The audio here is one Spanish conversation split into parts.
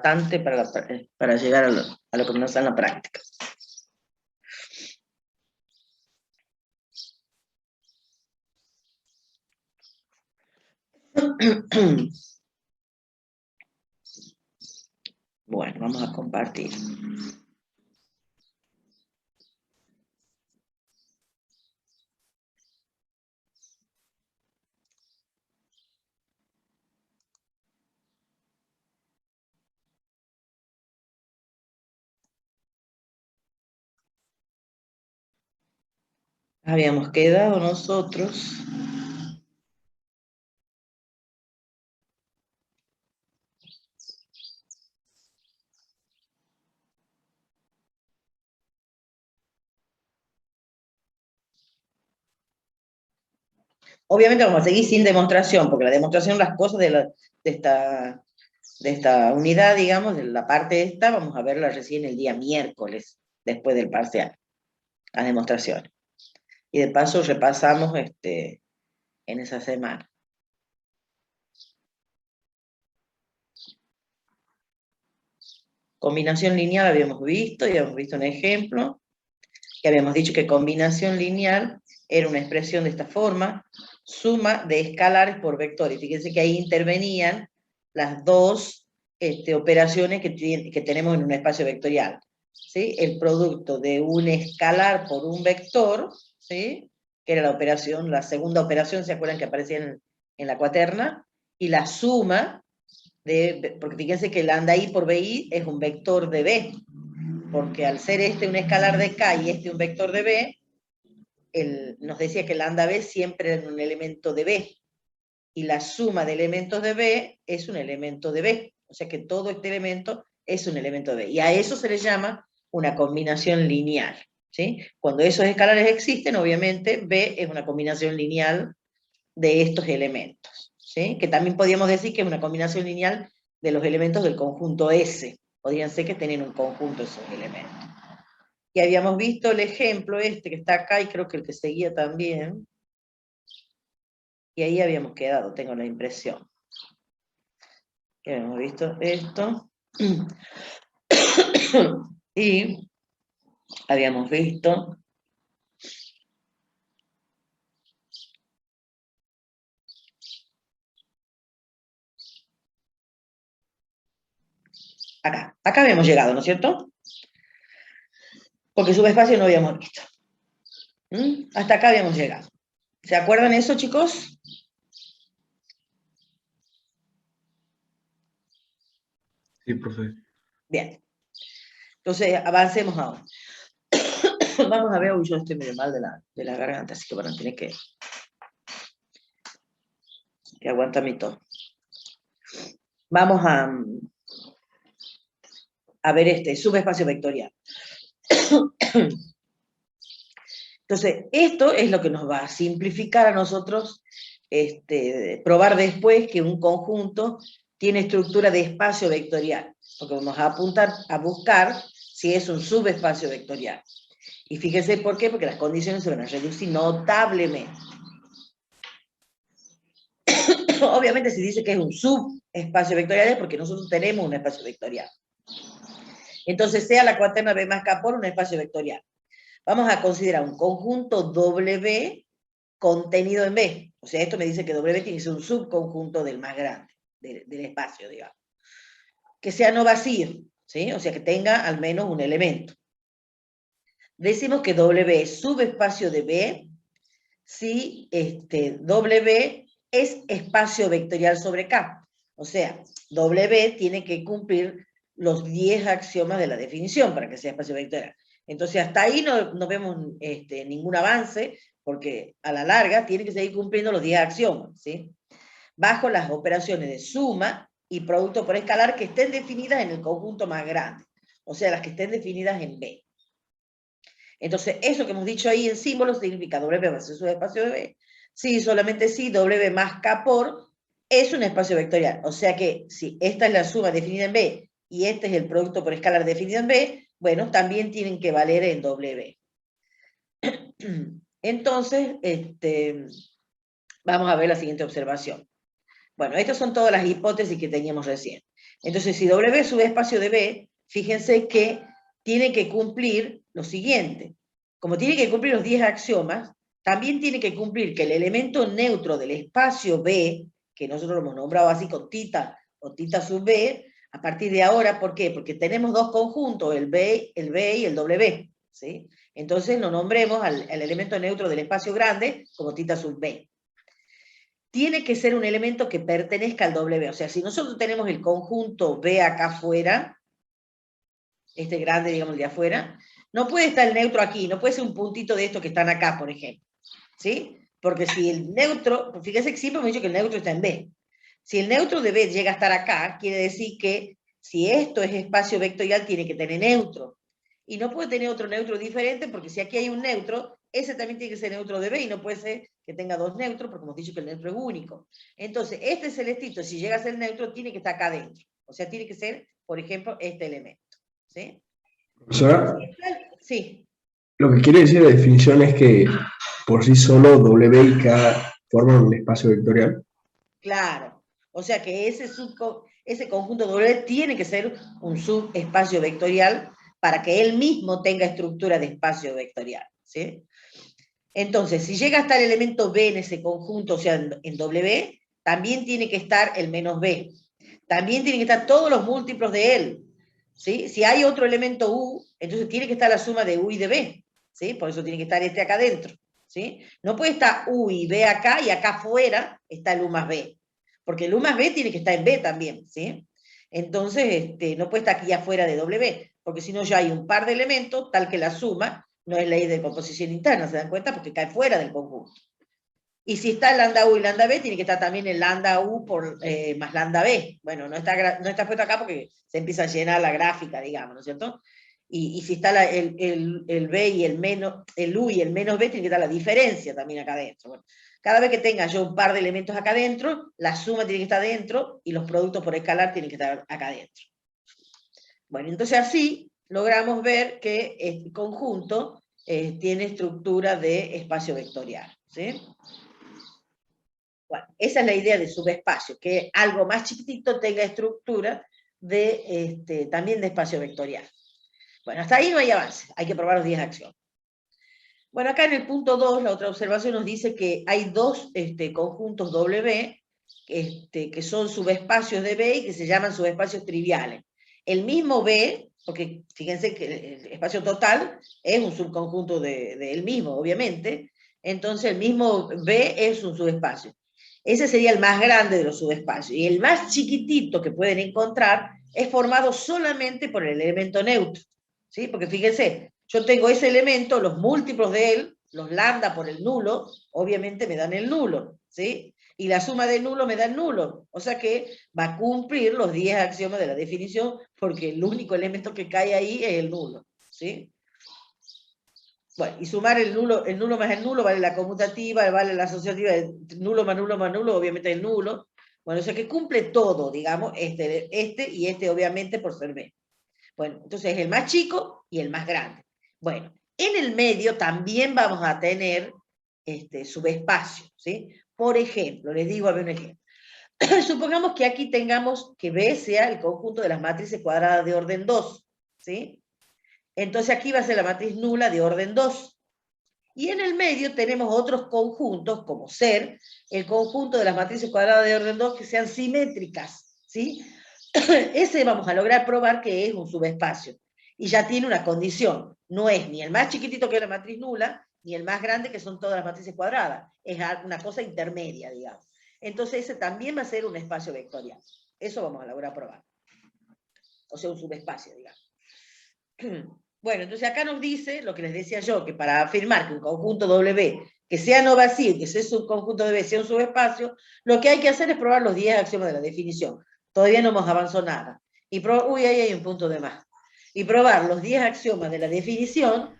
bastante para llegar a lo que nos da en la práctica. Bueno, vamos a compartir. Habíamos quedado nosotros obviamente vamos a seguir sin demostración, porque la demostración, las cosas de esta unidad, digamos, de la parte esta, vamos a verla recién el día miércoles, después del parcial, las demostraciones. Y de paso repasamos en esa semana. Combinación lineal habíamos visto, y habíamos visto un ejemplo, que habíamos dicho que combinación lineal era una expresión de esta forma, suma de escalares por vectores. Fíjense que ahí intervenían las dos operaciones que tenemos en un espacio vectorial. ¿Sí? El producto de un escalar por un vector, ¿sí? Que era la operación, la segunda operación, ¿se acuerdan que aparecía en la cuaterna? Y la suma porque fíjense que el lambda i por bi es un vector de B, porque al ser un escalar de K y un vector de B, nos decía que el lambda B siempre era un elemento de B, y la suma de elementos de B es un elemento de B, o sea que todo este elemento es un elemento de B, y a eso se le llama una combinación lineal, ¿sí? Cuando esos escalares existen, obviamente B es una combinación lineal de estos elementos, ¿sí? Que también podríamos decir que es una combinación lineal de los elementos del conjunto S, podrían ser que tienen un conjunto esos elementos. Y habíamos visto el ejemplo que está acá, y creo que el que seguía también, y ahí habíamos quedado, tengo la impresión. Que habíamos visto esto, y habíamos visto acá habíamos llegado, ¿no es cierto? Porque subespacio no habíamos visto. Hasta acá habíamos llegado. ¿Se acuerdan eso, chicos? Sí, profe. Bien. Entonces, avancemos ahora. Vamos a ver, hoy yo estoy medio mal de la garganta, así que van a tener que aguantar mi tos. Vamos a ver subespacio vectorial. Entonces, esto es lo que nos va a simplificar a nosotros probar después que un conjunto tiene estructura de espacio vectorial, porque vamos a apuntar a buscar si es un subespacio vectorial. Y fíjense por qué, porque las condiciones se van a reducir notablemente. Obviamente si dice que es un subespacio vectorial es porque nosotros tenemos un espacio vectorial. Entonces sea la cuaterna B más K por un espacio vectorial. Vamos a considerar un conjunto W contenido en B. O sea, esto me dice que W tiene que ser un subconjunto del más grande, del espacio, digamos. Que sea no vacío, ¿sí? O sea, que tenga al menos un elemento. Decimos que W es subespacio de B si W es espacio vectorial sobre K. O sea, W tiene que cumplir los 10 axiomas de la definición para que sea espacio vectorial. Entonces, hasta ahí no vemos ningún avance, porque a la larga tiene que seguir cumpliendo los 10 axiomas, ¿sí? Bajo las operaciones de suma y producto por escalar que estén definidas en el conjunto más grande, o sea, las que estén definidas en B. Entonces, eso que hemos dicho ahí en símbolos significa W más el subespacio de B. Sí, solamente sí, W más K por es un espacio vectorial. O sea que si esta es la suma definida en B y este es el producto por escalar definido en B, bueno, también tienen que valer en W. Entonces, vamos a ver la siguiente observación. Bueno, estas son todas las hipótesis que teníamos recién. Entonces, si W es subespacio de B, fíjense que tiene que cumplir lo siguiente. Como tiene que cumplir los 10 axiomas, también tiene que cumplir que el elemento neutro del espacio B, que nosotros lo hemos nombrado así con tita o tita sub B, a partir de ahora, ¿por qué? Porque tenemos dos conjuntos, el B y el W, ¿sí? Entonces lo nombremos al elemento neutro del espacio grande como tita sub B. Tiene que ser un elemento que pertenezca al W, o sea, si nosotros tenemos el conjunto B acá afuera, este grande, digamos, el de afuera, no puede estar el neutro aquí, no puede ser un puntito de estos que están acá, por ejemplo, ¿sí? Porque si el neutro, fíjense que siempre hemos dicho que el neutro está en B. Si el neutro de B llega a estar acá, quiere decir que si esto es espacio vectorial, tiene que tener neutro. Y no puede tener otro neutro diferente, porque si aquí hay un neutro, ese también tiene que ser neutro de B, y no puede ser que tenga dos neutros, porque hemos dicho que el neutro es único. Entonces, este celestito, si llega a ser neutro, tiene que estar acá adentro. O sea, tiene que ser, por ejemplo, este elemento. ¿Sí? Profesora, Sí. lo que quiere decir la definición es que por sí solo W y K forman un espacio vectorial. Claro. O sea que ese conjunto W tiene que ser un subespacio vectorial para que él mismo tenga estructura de espacio vectorial. ¿Sí? Entonces, si llega a estar el elemento B en ese conjunto, o sea, en W, también tiene que estar el menos B. También tienen que estar todos los múltiplos de él. ¿Sí? Si hay otro elemento U, entonces tiene que estar la suma de U y de B. ¿Sí? Por eso tiene que estar este acá adentro. ¿Sí? No puede estar U y B acá y acá afuera está el U más B. Porque el U más B tiene que estar en B también. ¿Sí? Entonces, no puede estar aquí afuera de W, porque si no ya hay un par de elementos, tal que la suma no es ley de composición interna, ¿se dan cuenta? Porque cae fuera del conjunto. Y si está el lambda U y lambda B, tiene que estar también el lambda U más lambda B. Bueno, no está puesto acá porque se empieza a llenar la gráfica, digamos, ¿no es cierto? Y si está el B y el U y el menos B, tiene que estar la diferencia también acá adentro. Bueno, cada vez que tenga yo un par de elementos acá adentro, la suma tiene que estar dentro y los productos por escalar tienen que estar acá adentro. Bueno, entonces así logramos ver que este conjunto tiene estructura de espacio vectorial. ¿Sí? Bueno, esa es la idea de subespacio, que algo más chiquitito tenga estructura también de espacio vectorial. Bueno, hasta ahí no hay avance, hay que probar los 10 acciones. Bueno, acá en el punto 2, la otra observación nos dice que hay dos conjuntos W que son subespacios de B y que se llaman subespacios triviales. El mismo B, porque fíjense que el espacio total es un subconjunto de él mismo, obviamente, entonces el mismo B es un subespacio. Ese sería el más grande de los subespacios. Y el más chiquitito que pueden encontrar es formado solamente por el elemento neutro. ¿Sí? Porque fíjense, yo tengo ese elemento, los múltiplos de él, los lambda por el nulo, obviamente me dan el nulo, ¿sí? Y la suma del nulo me da el nulo. O sea que va a cumplir los 10 axiomas de la definición, porque el único elemento que cae ahí es el nulo, ¿sí? Bueno, y sumar el nulo más el nulo vale la conmutativa, vale la asociativa, el nulo más nulo más nulo, obviamente el nulo. Bueno, o sea que cumple todo, digamos, este y este obviamente por ser B. Bueno, entonces el más chico y el más grande. Bueno, en el medio también vamos a tener subespacio, ¿sí? Por ejemplo, les digo a ver un ejemplo. Supongamos que aquí tengamos que B sea el conjunto de las matrices cuadradas de orden 2, ¿sí? Entonces aquí va a ser la matriz nula de orden 2. Y en el medio tenemos otros conjuntos, como ser el conjunto de las matrices cuadradas de orden 2 que sean simétricas, ¿sí? Ese vamos a lograr probar que es un subespacio. Y ya tiene una condición. No es ni el más chiquitito que es la matriz nula, ni el más grande que son todas las matrices cuadradas. Es una cosa intermedia, digamos. Entonces ese también va a ser un espacio vectorial. Eso vamos a lograr probar. O sea, un subespacio, digamos. Bueno, entonces acá nos dice lo que les decía yo, que para afirmar que un conjunto W que sea no vacío, que ese subconjunto de B sea un subespacio, lo que hay que hacer es probar los 10 axiomas de la definición. Todavía no hemos avanzado nada. Uy, ahí hay un punto de más. Y probar los 10 axiomas de la definición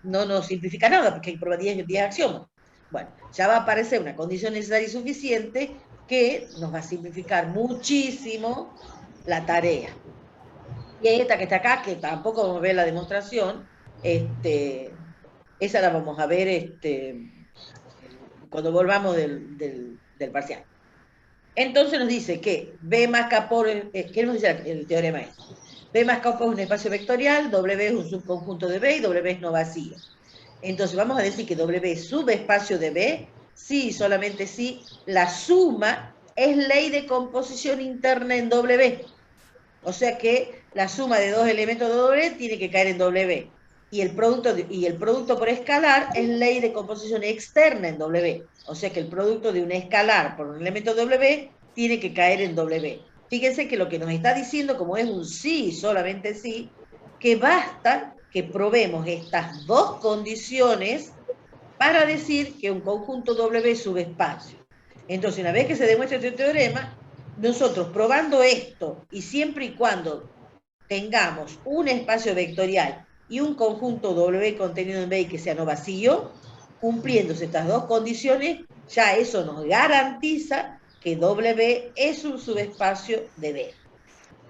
no nos simplifica nada, porque hay que probar 10 axiomas. Bueno, ya va a aparecer una condición necesaria y suficiente que nos va a simplificar muchísimo la tarea. Y esta que está acá, que tampoco vamos a ver la demostración, esa la vamos a ver cuando volvamos del parcial. Entonces nos dice que B más K por, ¿qué nos dice el teorema este? B más K por es un espacio vectorial, W es un subconjunto de B y W es no vacío. Entonces vamos a decir que W es subespacio de B, sí, solamente sí, la suma es ley de composición interna en W. O sea que la suma de dos elementos de W tiene que caer en W. Y el producto por escalar es ley de composición externa en W. O sea que el producto de un escalar por un elemento W tiene que caer en W. Fíjense que lo que nos está diciendo, como es un sí, solamente sí, que basta que probemos estas dos condiciones para decir que un conjunto W es subespacio. Entonces, una vez que se demuestre este teorema, nosotros probando esto y siempre y cuando tengamos un espacio vectorial y un conjunto W contenido en B y que sea no vacío, cumpliéndose estas dos condiciones, ya eso nos garantiza que W es un subespacio de B.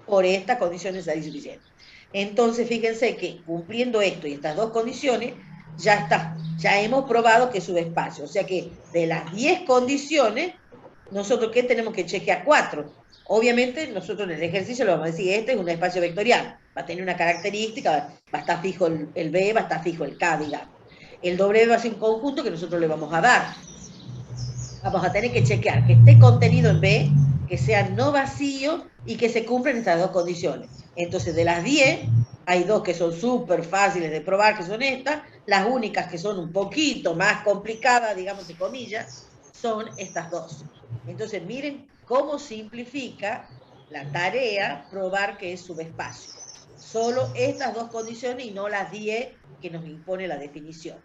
Por estas condiciones es suficiente. Entonces, fíjense que cumpliendo esto y estas dos condiciones, ya está, ya hemos probado que es subespacio. O sea que de las 10 condiciones, nosotros ¿qué tenemos que chequear? 4. Obviamente, nosotros en el ejercicio le vamos a decir, este es un espacio vectorial, va a tener una característica, va a estar fijo el B, va a estar fijo el K, digamos. El W va a ser un conjunto que nosotros le vamos a dar. Vamos a tener que chequear que esté contenido en B, que sea no vacío y que se cumplan estas dos condiciones. Entonces, de las 10, hay 2 que son súper fáciles de probar, que son estas. Las únicas que son un poquito más complicadas, digamos, entre comillas, son estas 2. Entonces, miren cómo simplifica la tarea probar que es subespacio. Solo estas 2 condiciones y no las 10 que nos impone la definición.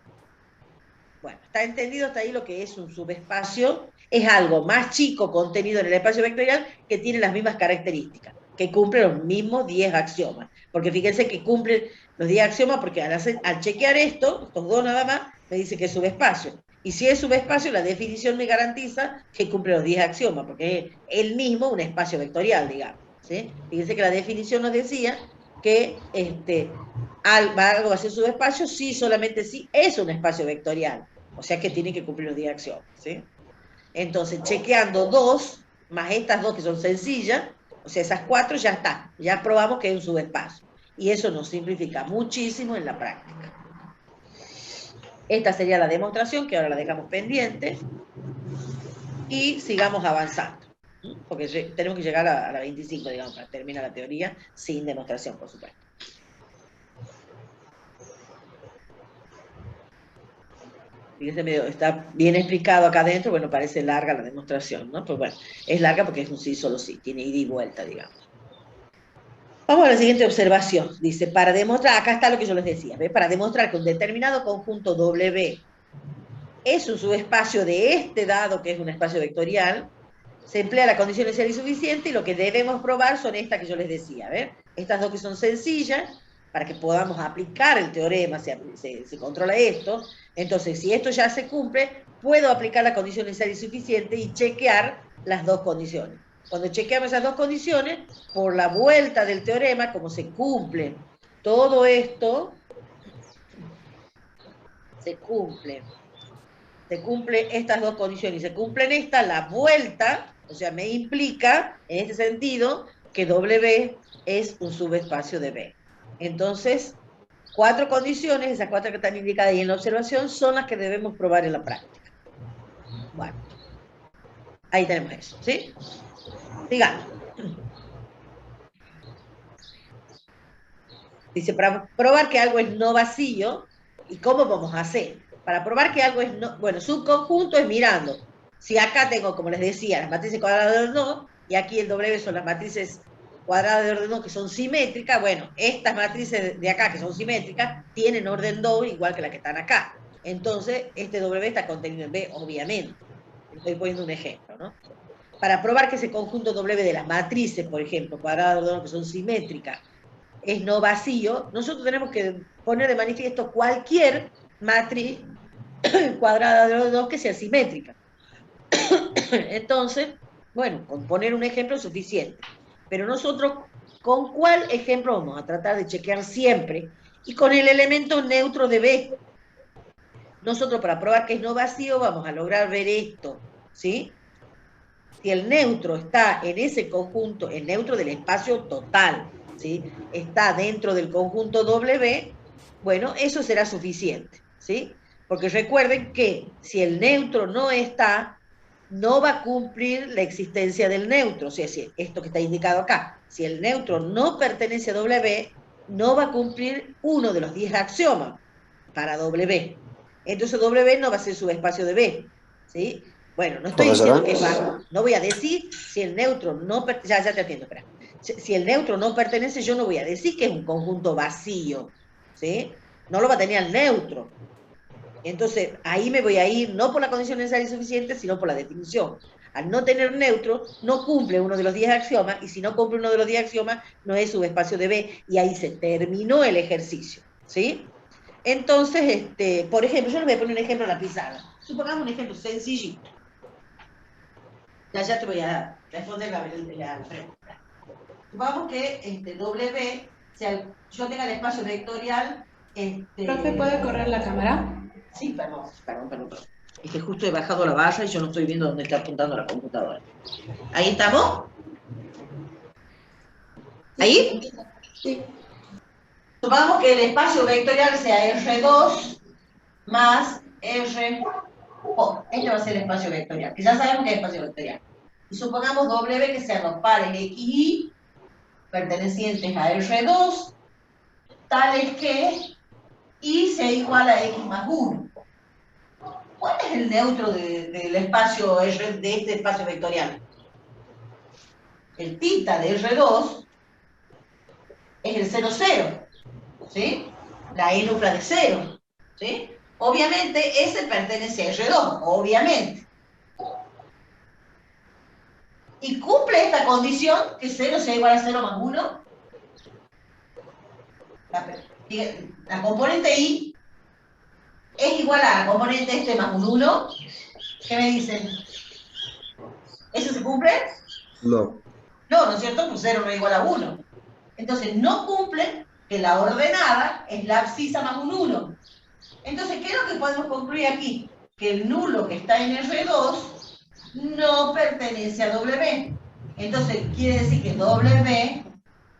Bueno, está entendido hasta ahí lo que es un subespacio. Es algo más chico contenido en el espacio vectorial que tiene las mismas características, que cumple los mismos 10 axiomas. Porque fíjense que cumple los 10 axiomas porque al chequear esto, estos dos nada más, me dice que es subespacio. Y si es subespacio, la definición me garantiza que cumple los 10 axiomas, porque es el mismo un espacio vectorial, digamos. ¿Sí? Fíjense que la definición nos decía que algo va a ser subespacio si solamente si es un espacio vectorial. O sea que tiene que cumplir los 10 axiomas, ¿sí? Entonces, chequeando 2, más estas 2 que son sencillas, o sea, esas 4 ya está, ya probamos que es un subespacio. Y eso nos simplifica muchísimo en la práctica. Esta sería la demostración, que ahora la dejamos pendiente. Y sigamos avanzando, porque tenemos que llegar a la 25, digamos, para terminar la teoría, sin demostración, por supuesto. Fíjense, está bien explicado acá adentro, bueno, parece larga la demostración, ¿no? Pues bueno, es larga porque es un sí, solo sí, tiene ida y vuelta, digamos. Vamos a la siguiente observación. Dice, para demostrar, acá está lo que yo les decía, ¿ve? Para demostrar que un determinado conjunto W es un subespacio de este dado, que es un espacio vectorial, se emplea la condición inicial y suficiente, y lo que debemos probar son estas que yo les decía, ¿ver? Estas dos que son sencillas, para que podamos aplicar el teorema, se controla esto. Entonces, si esto ya se cumple, puedo aplicar la condición inicial y suficiente y chequear las dos condiciones. Cuando chequeamos esas dos condiciones, por la vuelta del teorema, como se cumple todo esto, se cumple estas dos condiciones, y se cumplen estas, la vuelta, o sea, me implica, en este sentido, que W es un subespacio de B. Entonces, 4 condiciones, esas 4 que están indicadas ahí en la observación, son las que debemos probar en la práctica. Bueno, ahí tenemos eso, ¿sí? Sigamos. Dice, para probar que algo es no vacío, ¿y cómo vamos a hacer? Para probar que algo es no, bueno, subconjunto es mirando. Si acá tengo, como les decía, las matrices cuadradas de orden 2, y aquí el W son las matrices cuadradas de orden 2 que son simétricas, bueno, estas matrices de acá que son simétricas tienen orden 2 igual que las que están acá. Entonces, este W está contenido en B, obviamente. Estoy poniendo un ejemplo, ¿no? Para probar que ese conjunto W de las matrices, por ejemplo, cuadradas de orden 2 que son simétricas, es no vacío, nosotros tenemos que poner de manifiesto cualquier matriz cuadrada de los dos que sea simétrica. Entonces, bueno, con poner un ejemplo es suficiente. Pero nosotros, ¿con cuál ejemplo vamos a tratar de chequear siempre? Y con el elemento neutro de B. Nosotros, para probar que es no vacío, vamos a lograr ver esto, ¿sí? si el neutro está en ese conjunto, el neutro del espacio total, ¿sí? Está dentro del conjunto W, bueno, eso será suficiente, ¿sí? Porque recuerden que si el neutro no está, no va a cumplir la existencia del neutro, o sea, si esto que está indicado acá, si el neutro no pertenece a W, no va a cumplir uno de los 10 axiomas para W. Entonces W no va a ser subespacio de B, ¿sí? Bueno, no estoy diciendo que es bajo, no voy a decir si el neutro no pertenece, ya te entiendo, espera. Si el neutro no pertenece, yo no voy a decir que es un conjunto vacío, ¿sí? No lo va a tener el neutro. Entonces, ahí me voy a ir no por la condición necesaria y suficiente, sino por la definición. Al no tener neutro, no cumple uno de los 10 axiomas, y si no cumple uno de los 10 axiomas, no es subespacio de B, y ahí se terminó el ejercicio, ¿sí? Entonces, por ejemplo, yo les voy a poner un ejemplo en la pizarra. Supongamos un ejemplo sencillito. Ya te voy a responder la pregunta. Supongamos que W, yo tenga el espacio vectorial. ¿Profe, puede correr la cámara? Sí, perdón. Es que justo he bajado la barra y yo no estoy viendo dónde está apuntando la computadora. ¿Ahí estamos? ¿Ahí? Sí. Supongamos que el espacio vectorial sea R2 más R. Este va a ser el espacio vectorial, que ya sabemos que es espacio vectorial. Y supongamos W que sean los pares X y Y pertenecientes a R2, tales que Y sea igual a X más 1. ¿Cuál es el neutro del espacio R, de este espacio vectorial? El tita de R2 es el 0, 0, ¿sí? La E nupla de 0, ¿sí? Obviamente ese pertenece a R2, obviamente. Y cumple esta condición, que 0 sea igual a 0 más 1. La componente Y es igual a la componente más un 1. ¿Qué me dicen? ¿Eso se cumple? No. No, ¿no es cierto? Pues 0 no es igual a 1. Entonces no cumple que la ordenada es la abscisa más un 1. Entonces, ¿qué es lo que podemos concluir aquí? Que el nulo que está en R2 no pertenece a W. Entonces, quiere decir que W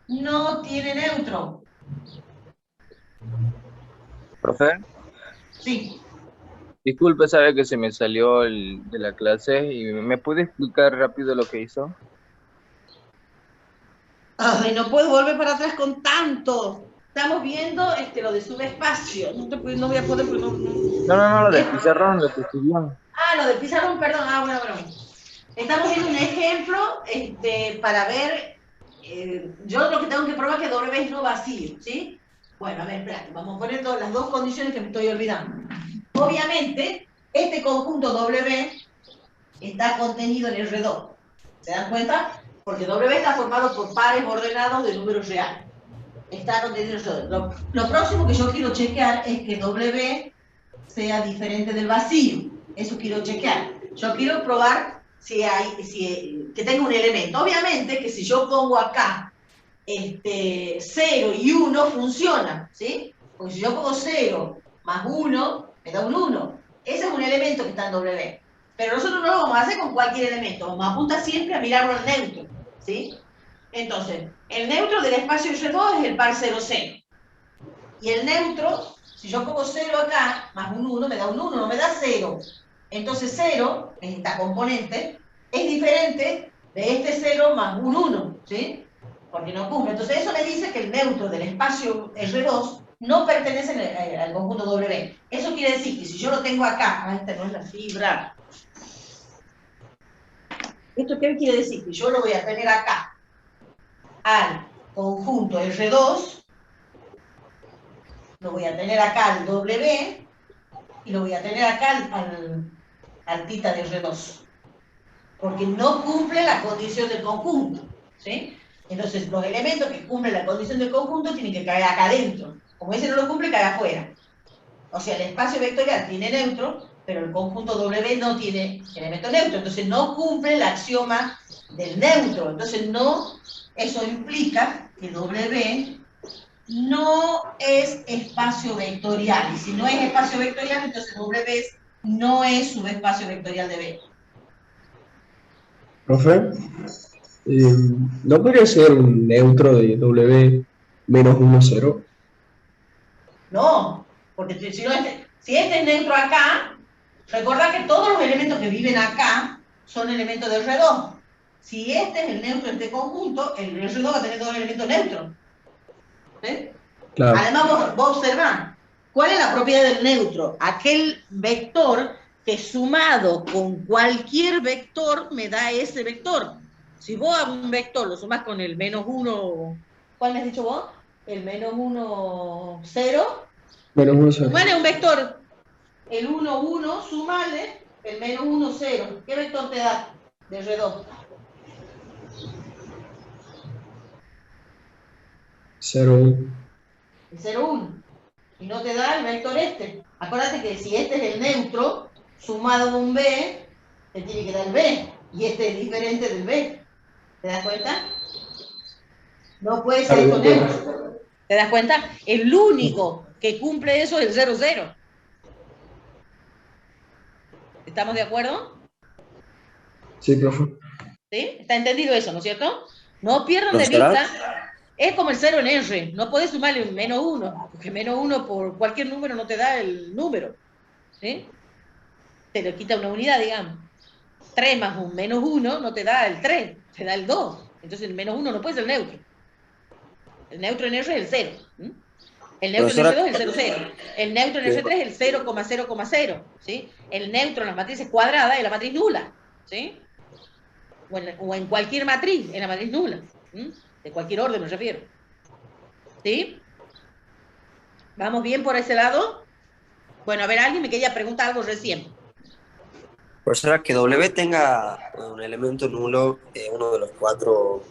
no tiene neutro. Profe, Sí. disculpe, sabe que se me salió de la clase y me puede explicar rápido lo que hizo. Ay, no puedo volver para atrás con tanto. Estamos viendo lo de subespacio. No voy a poder. No, lo del pizarrón, lo que estudió. Ah, lo del pizarrón, perdón. Bueno. Estamos viendo un ejemplo para ver. Yo lo que tengo que probar es que W es no vacío, ¿sí? Bueno, a ver, espérate, vamos poniendo las dos condiciones que me estoy olvidando. Obviamente, este conjunto W está contenido en R2. ¿Se dan cuenta? Porque W está formado por pares ordenados de números reales. Está contenido en R2. Lo próximo que yo quiero chequear es que W sea diferente del vacío. Eso quiero chequear. Yo quiero probar que tenga un elemento. Obviamente que si yo pongo acá 0 y 1 funciona, ¿sí? Porque si yo pongo 0 más 1, me da un 1. Ese es un elemento que está en W. Pero nosotros no lo vamos a hacer con cualquier elemento. Vamos a apuntar siempre a mirarlo al neutro, ¿sí? Entonces, el neutro del espacio R2 es el par 0, 0. Y el neutro, si yo pongo 0 acá, más un 1, me da un 1, no me da 0. Entonces 0, esta componente, es diferente de este 0 más un 1, ¿sí? Porque no cumple. Entonces eso me dice que el neutro del espacio R2 no pertenece al conjunto W. Eso quiere decir que si yo lo tengo acá, esta no es la fibra. ¿Esto qué quiere decir? Que yo lo voy a tener acá al conjunto R2, lo voy a tener acá al W, y lo voy a tener acá al tita de R2. Porque no cumple la condición del conjunto, ¿sí? Entonces, los elementos que cumplen la condición del conjunto tienen que caer acá adentro. Como ese no lo cumple, cae afuera. O sea, el espacio vectorial tiene neutro, pero el conjunto W no tiene elemento neutro. Entonces, no cumple el axioma del neutro. Entonces, eso implica que W no es espacio vectorial. Y si no es espacio vectorial, entonces W no es subespacio vectorial de B. Profe, ¿no podría ser un neutro de W menos 1, 0? No, porque si este es neutro acá, recuerda que todos los elementos que viven acá son elementos del R2. Si este es el neutro de este conjunto, el R2 va a tener dos elementos neutros. ¿Sí? Claro. Además, vos observás, ¿cuál es la propiedad del neutro? Aquel vector que sumado con cualquier vector me da ese vector. Si vos a un vector lo sumás con el menos 1, ¿cuál me has dicho vos? El menos 1, 0. Menos 1, 0. Sumale un vector. El 1, 1, sumale el menos 1, 0. ¿Qué vector te da de R2? 0, 1. El 0, 1. Y no te da el vector este. Acuérdate que si este es el neutro, sumado a un B, te tiene que dar el B. Y este es diferente del B. ¿Te das cuenta? No puede ser esto neutro. ¿Te das cuenta? El único que cumple eso es el 0, 0. ¿Estamos de acuerdo? Sí, profe. ¿Sí? ¿Está entendido eso, no es cierto? No pierdan de vista. Es como el 0 en R. No puedes sumarle un menos 1, porque menos 1 por cualquier número no te da el número. ¿Sí? Te le quita una unidad, digamos. 3 más un menos 1 no te da el 3, te da el 2. Entonces el menos 1 no puede ser neutro. El neutro en R es el 0. ¿Mm? El neutro en R2 es el 0, 0. El neutro en R3 es el 0,0,0. ¿Sí? El neutro en las matrices cuadradas es la matriz nula. ¿Sí? O en cualquier matriz, en la matriz nula. ¿Mm? De cualquier orden me refiero. ¿Sí? ¿Vamos bien por ese lado? Bueno, a ver, alguien me quería preguntar algo recién. Profesora, que W tenga un elemento nulo, uno de los cuatro.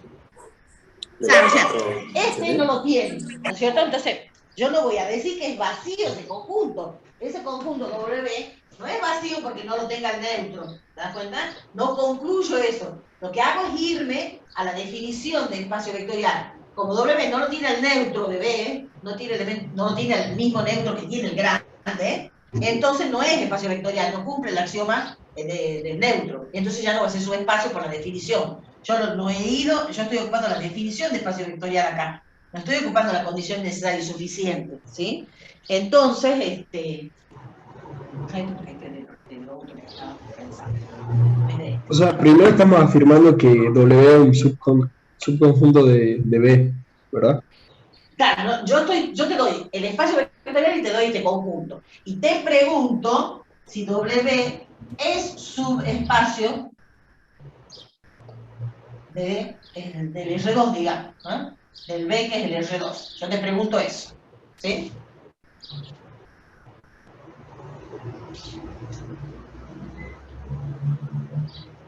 Claro, o sea, este no lo tiene, ¿no es cierto? Entonces, yo no voy a decir que es vacío ese conjunto. Ese conjunto W no es vacío porque no lo tenga el neutro. ¿Te das cuenta? No concluyo eso. Lo que hago es irme a la definición de espacio vectorial. Como W no lo tiene el neutro de B, no tiene el mismo neutro que tiene el grande, entonces no es espacio vectorial, no cumple el axioma del neutro. Entonces ya no va a ser subespacio por la definición. Yo estoy ocupando la definición de espacio vectorial acá. No estoy ocupando la condición necesaria y suficiente, ¿sí? Entonces, O sea, primero estamos afirmando que W es un subconjunto de B, ¿verdad? Claro, no, yo te doy el espacio vectorial y te doy este conjunto. Y te pregunto si W es subespacio del R2, digamos, ¿no? Del B que es el R2. Yo te pregunto eso, ¿sí?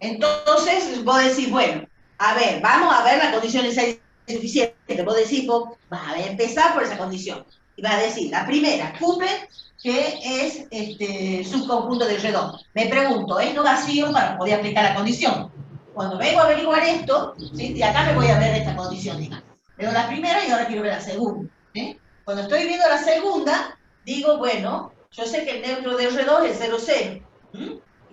Entonces, vos decís, bueno, a ver, vamos a ver la condición necesaria y suficiente. Vos decís, vos vas a empezar por esa condición. Y vas a decir, la primera, cumple que es subconjunto del R2. Me pregunto, ¿es no vacío para poder aplicar la condición? Cuando vengo a averiguar esto, ¿sí? Y acá me voy a ver esta condición, digamos. Veo la primera y ahora quiero ver la segunda. ¿Sí? Cuando estoy viendo la segunda, digo, bueno, yo sé que el neutro de R2 es 0, 0.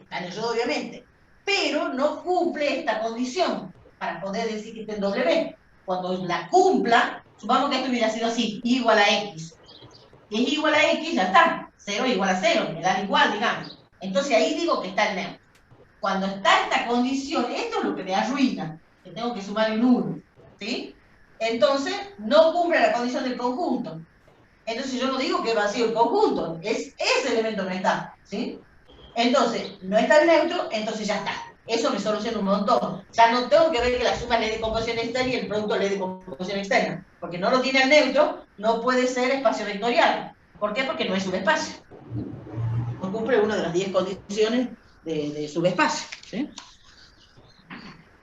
Está en el R2, obviamente. Pero no cumple esta condición para poder decir que está en W. Cuando la cumpla, supongamos que esto hubiera sido así, igual a X. Y es igual a X, ya está. 0 igual a 0, me da igual, digamos. Entonces ahí digo que está el neutro. Cuando está esta condición, esto es lo que me arruina, que tengo que sumar el 1, ¿sí? Entonces, no cumple la condición del conjunto. Entonces yo no digo que es vacío el conjunto, ese elemento no está, ¿sí? Entonces, no está el neutro, entonces ya está. Eso me soluciona un montón. Ya no tengo que ver que la suma le dé composición externa y el producto le dé composición externa. Porque no lo tiene el neutro, no puede ser espacio vectorial. ¿Por qué? Porque no es subespacio. No cumple una de las 10 condiciones de subespacio. ¿Sí?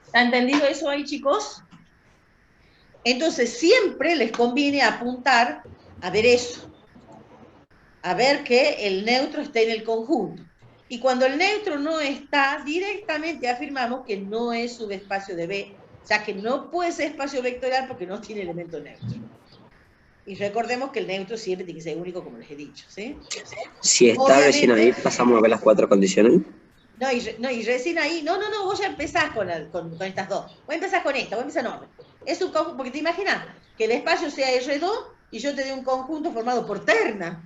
¿Está entendido eso ahí, chicos? Entonces, siempre les conviene apuntar a ver eso. A ver que el neutro esté en el conjunto. Y cuando el neutro no está, directamente afirmamos que no es subespacio de B. O sea, que no puede ser espacio vectorial porque no tiene elemento neutro. Y recordemos que el neutro siempre tiene que ser único, como les he dicho, ¿sí? Si está recién ahí, pasamos a ver las cuatro condiciones. y recién ahí, no, vos ya empezás con estas dos. Vos empezás con esta, vos empezás no. Es un conjunto, porque te imaginas que el espacio sea R2 y yo te dé un conjunto formado por terna.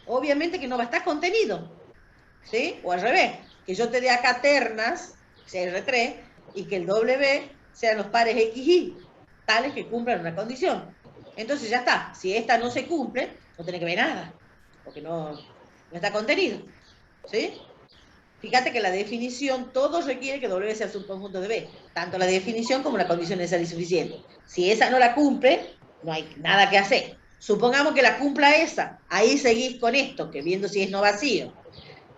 Obviamente que no va a estar contenido, ¿sí? O al revés, que yo te dé acá ternas, sea R3, y que el W sean los pares XY, tales que cumplan una condición. Entonces ya está, si esta no se cumple, no tiene que ver nada, porque no está contenido, ¿sí? Fíjate que la definición, todo requiere que W sea subconjunto de B, tanto la definición como la condición necesaria y suficiente. Si esa no la cumple, no hay nada que hacer. Supongamos que la cumpla esa, ahí seguís con esto, que viendo si es no vacío.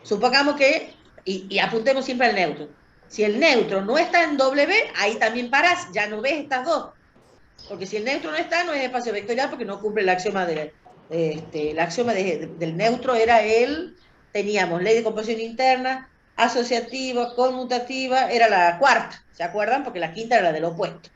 Supongamos que, y apuntemos siempre al neutro. Si el neutro no está en W, ahí también parás, ya no ves estas dos. Porque si el neutro no está, no es espacio vectorial porque no cumple el axioma del neutro era teníamos ley de composición interna, asociativa, conmutativa, era la cuarta, ¿se acuerdan? Porque la quinta era la del opuesto,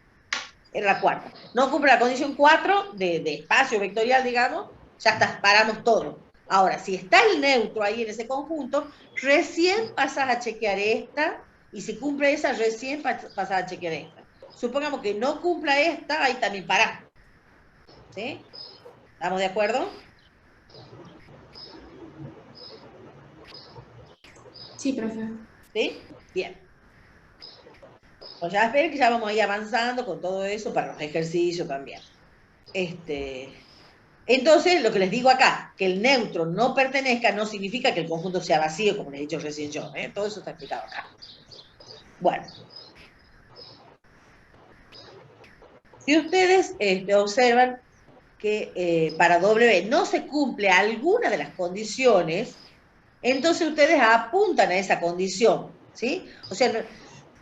era la cuarta. No cumple la condición 4 de espacio vectorial, digamos, ya está, paramos todo. Ahora, si está el neutro ahí en ese conjunto, recién pasas a chequear esta, y si cumple esa, recién pasas a chequear esta. Supongamos que no cumpla esta, ahí también parás. ¿Sí? ¿Estamos de acuerdo? Sí, profe. ¿Sí? Bien. Pues ya esperen que ya vamos a ir avanzando con todo eso para los ejercicios también. Entonces, lo que les digo acá, que el neutro no pertenezca no significa que el conjunto sea vacío, como les he dicho recién yo. Todo eso está explicado acá. Bueno. Si ustedes observan que para W no se cumple alguna de las condiciones, entonces ustedes apuntan a esa condición, ¿sí? O sea,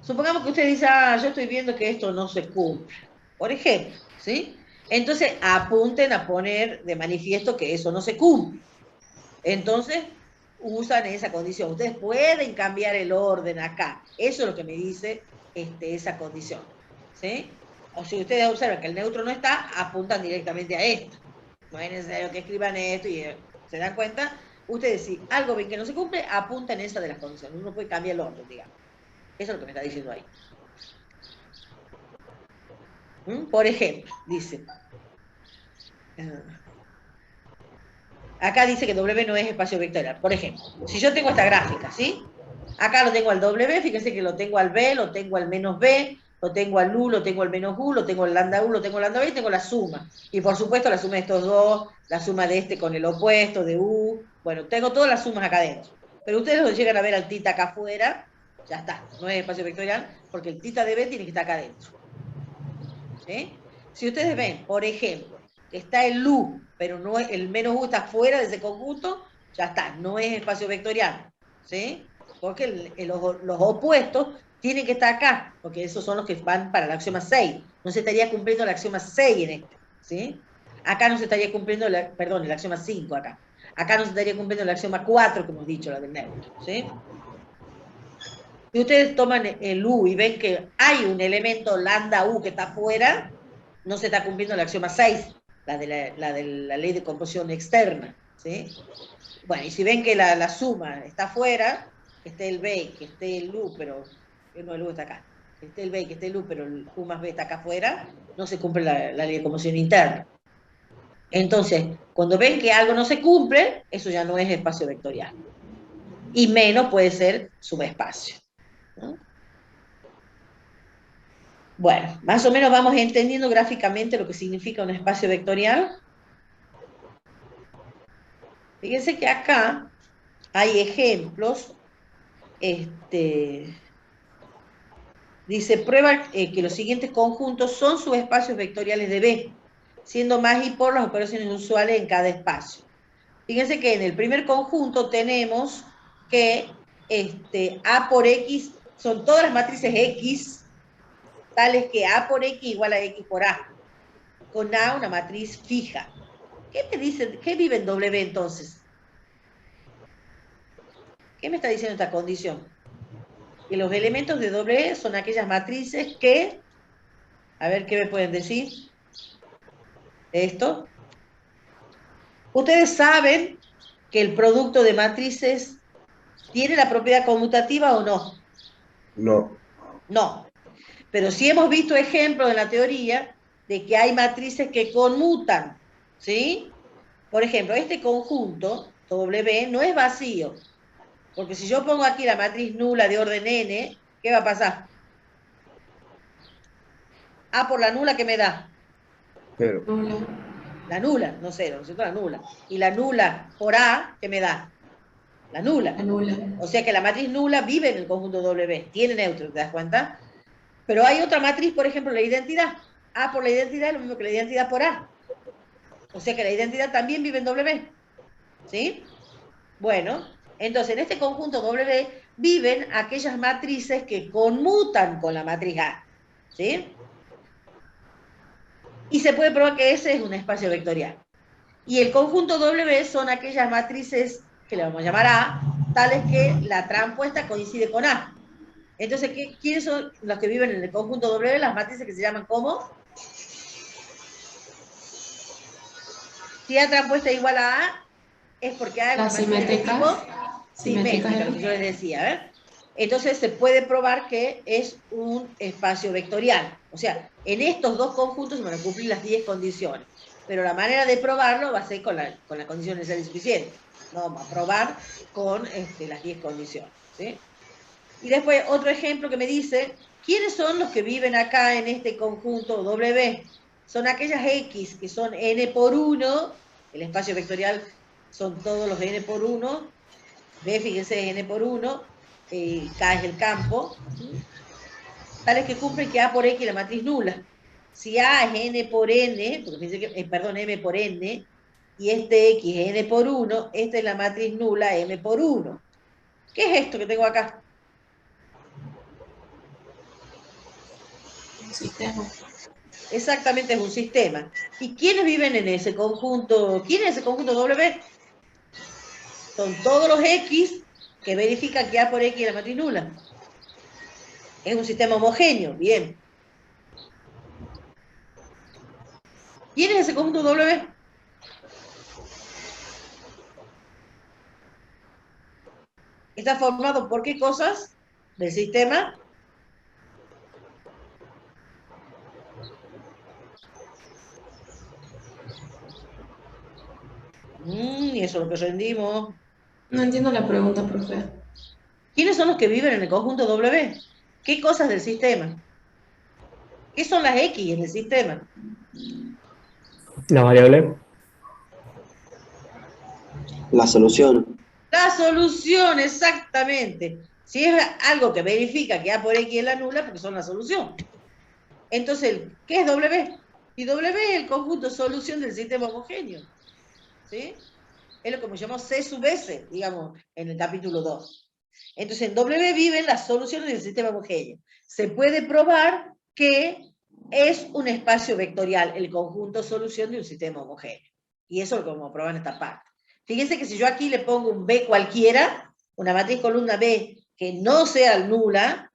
supongamos que usted dice, yo estoy viendo que esto no se cumple, por ejemplo, ¿sí? Entonces apunten a poner de manifiesto que eso no se cumple. Entonces usan esa condición. Ustedes pueden cambiar el orden acá. Eso es lo que me dice esa condición, ¿sí? O si ustedes observan que el neutro no está, apuntan directamente a esto. No es necesario que escriban esto y se dan cuenta. Ustedes, si algo ven que no se cumple, apuntan esa de las condiciones. Uno puede cambiar el orden, digamos. Eso es lo que me está diciendo ahí. Por ejemplo, dice. Acá dice que W no es espacio vectorial. Por ejemplo, si yo tengo esta gráfica, ¿sí? Acá lo tengo al W, fíjense que lo tengo al B, lo tengo al menos B, lo tengo al U, lo tengo al menos U, lo tengo al lambda U, lo tengo al lambda B y tengo la suma. Y por supuesto la suma de estos dos, la suma de este con el opuesto, de U. Bueno, tengo todas las sumas acá adentro. Pero ustedes lo llegan a ver al tita acá afuera, ya está, no es espacio vectorial, porque el tita de B tiene que estar acá adentro. ¿Sí? Si ustedes ven, por ejemplo, que está el U, pero no es, el menos U está fuera de ese conjunto, ya está, no es espacio vectorial. ¿Sí? Porque los opuestos tienen que estar acá, porque esos son los que van para el axioma 6. No se estaría cumpliendo el axioma 6 en este, ¿sí? Acá no se estaría cumpliendo, el axioma 5 acá. Acá no se estaría cumpliendo el axioma 4, que hemos dicho, la del neutro, ¿sí? Si ustedes toman el U y ven que hay un elemento lambda U que está afuera, no se está cumpliendo el axioma 6, la de la ley de composición externa, ¿sí? Bueno, y si ven que la suma está afuera, que esté el B, que esté el U, pero no, el U está acá, que esté el B, que esté el U, pero el U más B está acá afuera, no se cumple la ley de composición interna. Entonces, cuando ven que algo no se cumple, eso ya no es espacio vectorial. Y menos puede ser subespacio, ¿no? Bueno, más o menos vamos entendiendo gráficamente lo que significa un espacio vectorial. Fíjense que acá hay ejemplos. Dice, prueba que los siguientes conjuntos son subespacios vectoriales de B, siendo más y por las operaciones usuales en cada espacio. Fíjense que en el primer conjunto tenemos que A por X son todas las matrices X, tales que A por X igual a X por A, con A una matriz fija. ¿Qué me dicen? ¿Qué vive en W entonces? ¿Qué me está diciendo esta condición? Que los elementos de W son aquellas matrices que, a ver qué me pueden decir de esto. Ustedes saben que el producto de matrices ¿Tiene la propiedad conmutativa o no? No. No. Pero sí hemos visto ejemplos en la teoría de que hay matrices que conmutan, ¿sí? Por ejemplo, este conjunto, W, no es vacío. Porque si yo pongo aquí la matriz nula de orden n, ¿qué va a pasar? A por la nula, ¿qué me da? Pero, Nula. La nula, no cero, ¿no es cierto? La nula. Y la nula por A, ¿qué me da? La nula. Nula. O sea que la matriz nula vive en el conjunto W, tiene neutro, ¿te das cuenta? Pero hay otra matriz, por ejemplo, la identidad. A por la identidad es lo mismo que la identidad por A. O sea que la identidad también vive en W. ¿Sí? Bueno, entonces en este conjunto W viven aquellas matrices que conmutan con la matriz A. ¿Sí? Y se puede probar que ese es un espacio vectorial. Y el conjunto W son aquellas matrices que le vamos a llamar A, tales que la transpuesta coincide con A. Entonces, ¿quiénes son los que viven en el conjunto W? Las matrices que se llaman ¿cómo? Si A transpuesta es igual a A, es porque A es una Las matriz de qué tipo simétricas. simétrica, lo que yo les decía, ¿ver? Entonces se puede probar que es un espacio vectorial. O sea, en estos dos conjuntos se van a cumplir las 10 condiciones. Pero la manera de probarlo va a ser con la condición necesaria y suficiente. No vamos a probar con las 10 condiciones. ¿Sí? Y después otro ejemplo que me dice, ¿quiénes son los que viven acá en este conjunto W? Son aquellas X que son n por 1, el espacio vectorial son todos los n por 1, B, fíjense, es n por 1, K es el campo, tales que cumplen que A por X es la matriz nula. Si A es n por n, porque fíjense que, perdón, m por n, y este X es n por 1, esta es la matriz nula m por 1. ¿Qué es esto que tengo acá? Un sistema. Exactamente, es un sistema. ¿Y quiénes viven en ese conjunto? ¿Quién es ese conjunto W? Son todos los X que verifican que A por X es la matriz nula. Es un sistema homogéneo, bien. ¿Quién es ese conjunto W? ¿Está formado por qué cosas del sistema? Y eso es lo que rendimos. No entiendo la pregunta, profe. ¿Quiénes son los que viven en el conjunto W? ¿Qué cosas del sistema? ¿Qué son las X en el sistema? la variable. La solución. La solución, exactamente. Si es algo que verifica que A por X es la nula, porque son la solución. Entonces, ¿qué es W? Y W es el conjunto solución del sistema homogéneo. ¿Sí? Es lo que llamamos C sub S, digamos, en el capítulo 2. Entonces, en W viven las soluciones del sistema homogéneo. Se puede probar que es un espacio vectorial, el conjunto solución de un sistema homogéneo. Y eso es lo que vamos a probar en esta parte. Fíjense que si yo aquí le pongo un B cualquiera, una matriz columna B que no sea nula,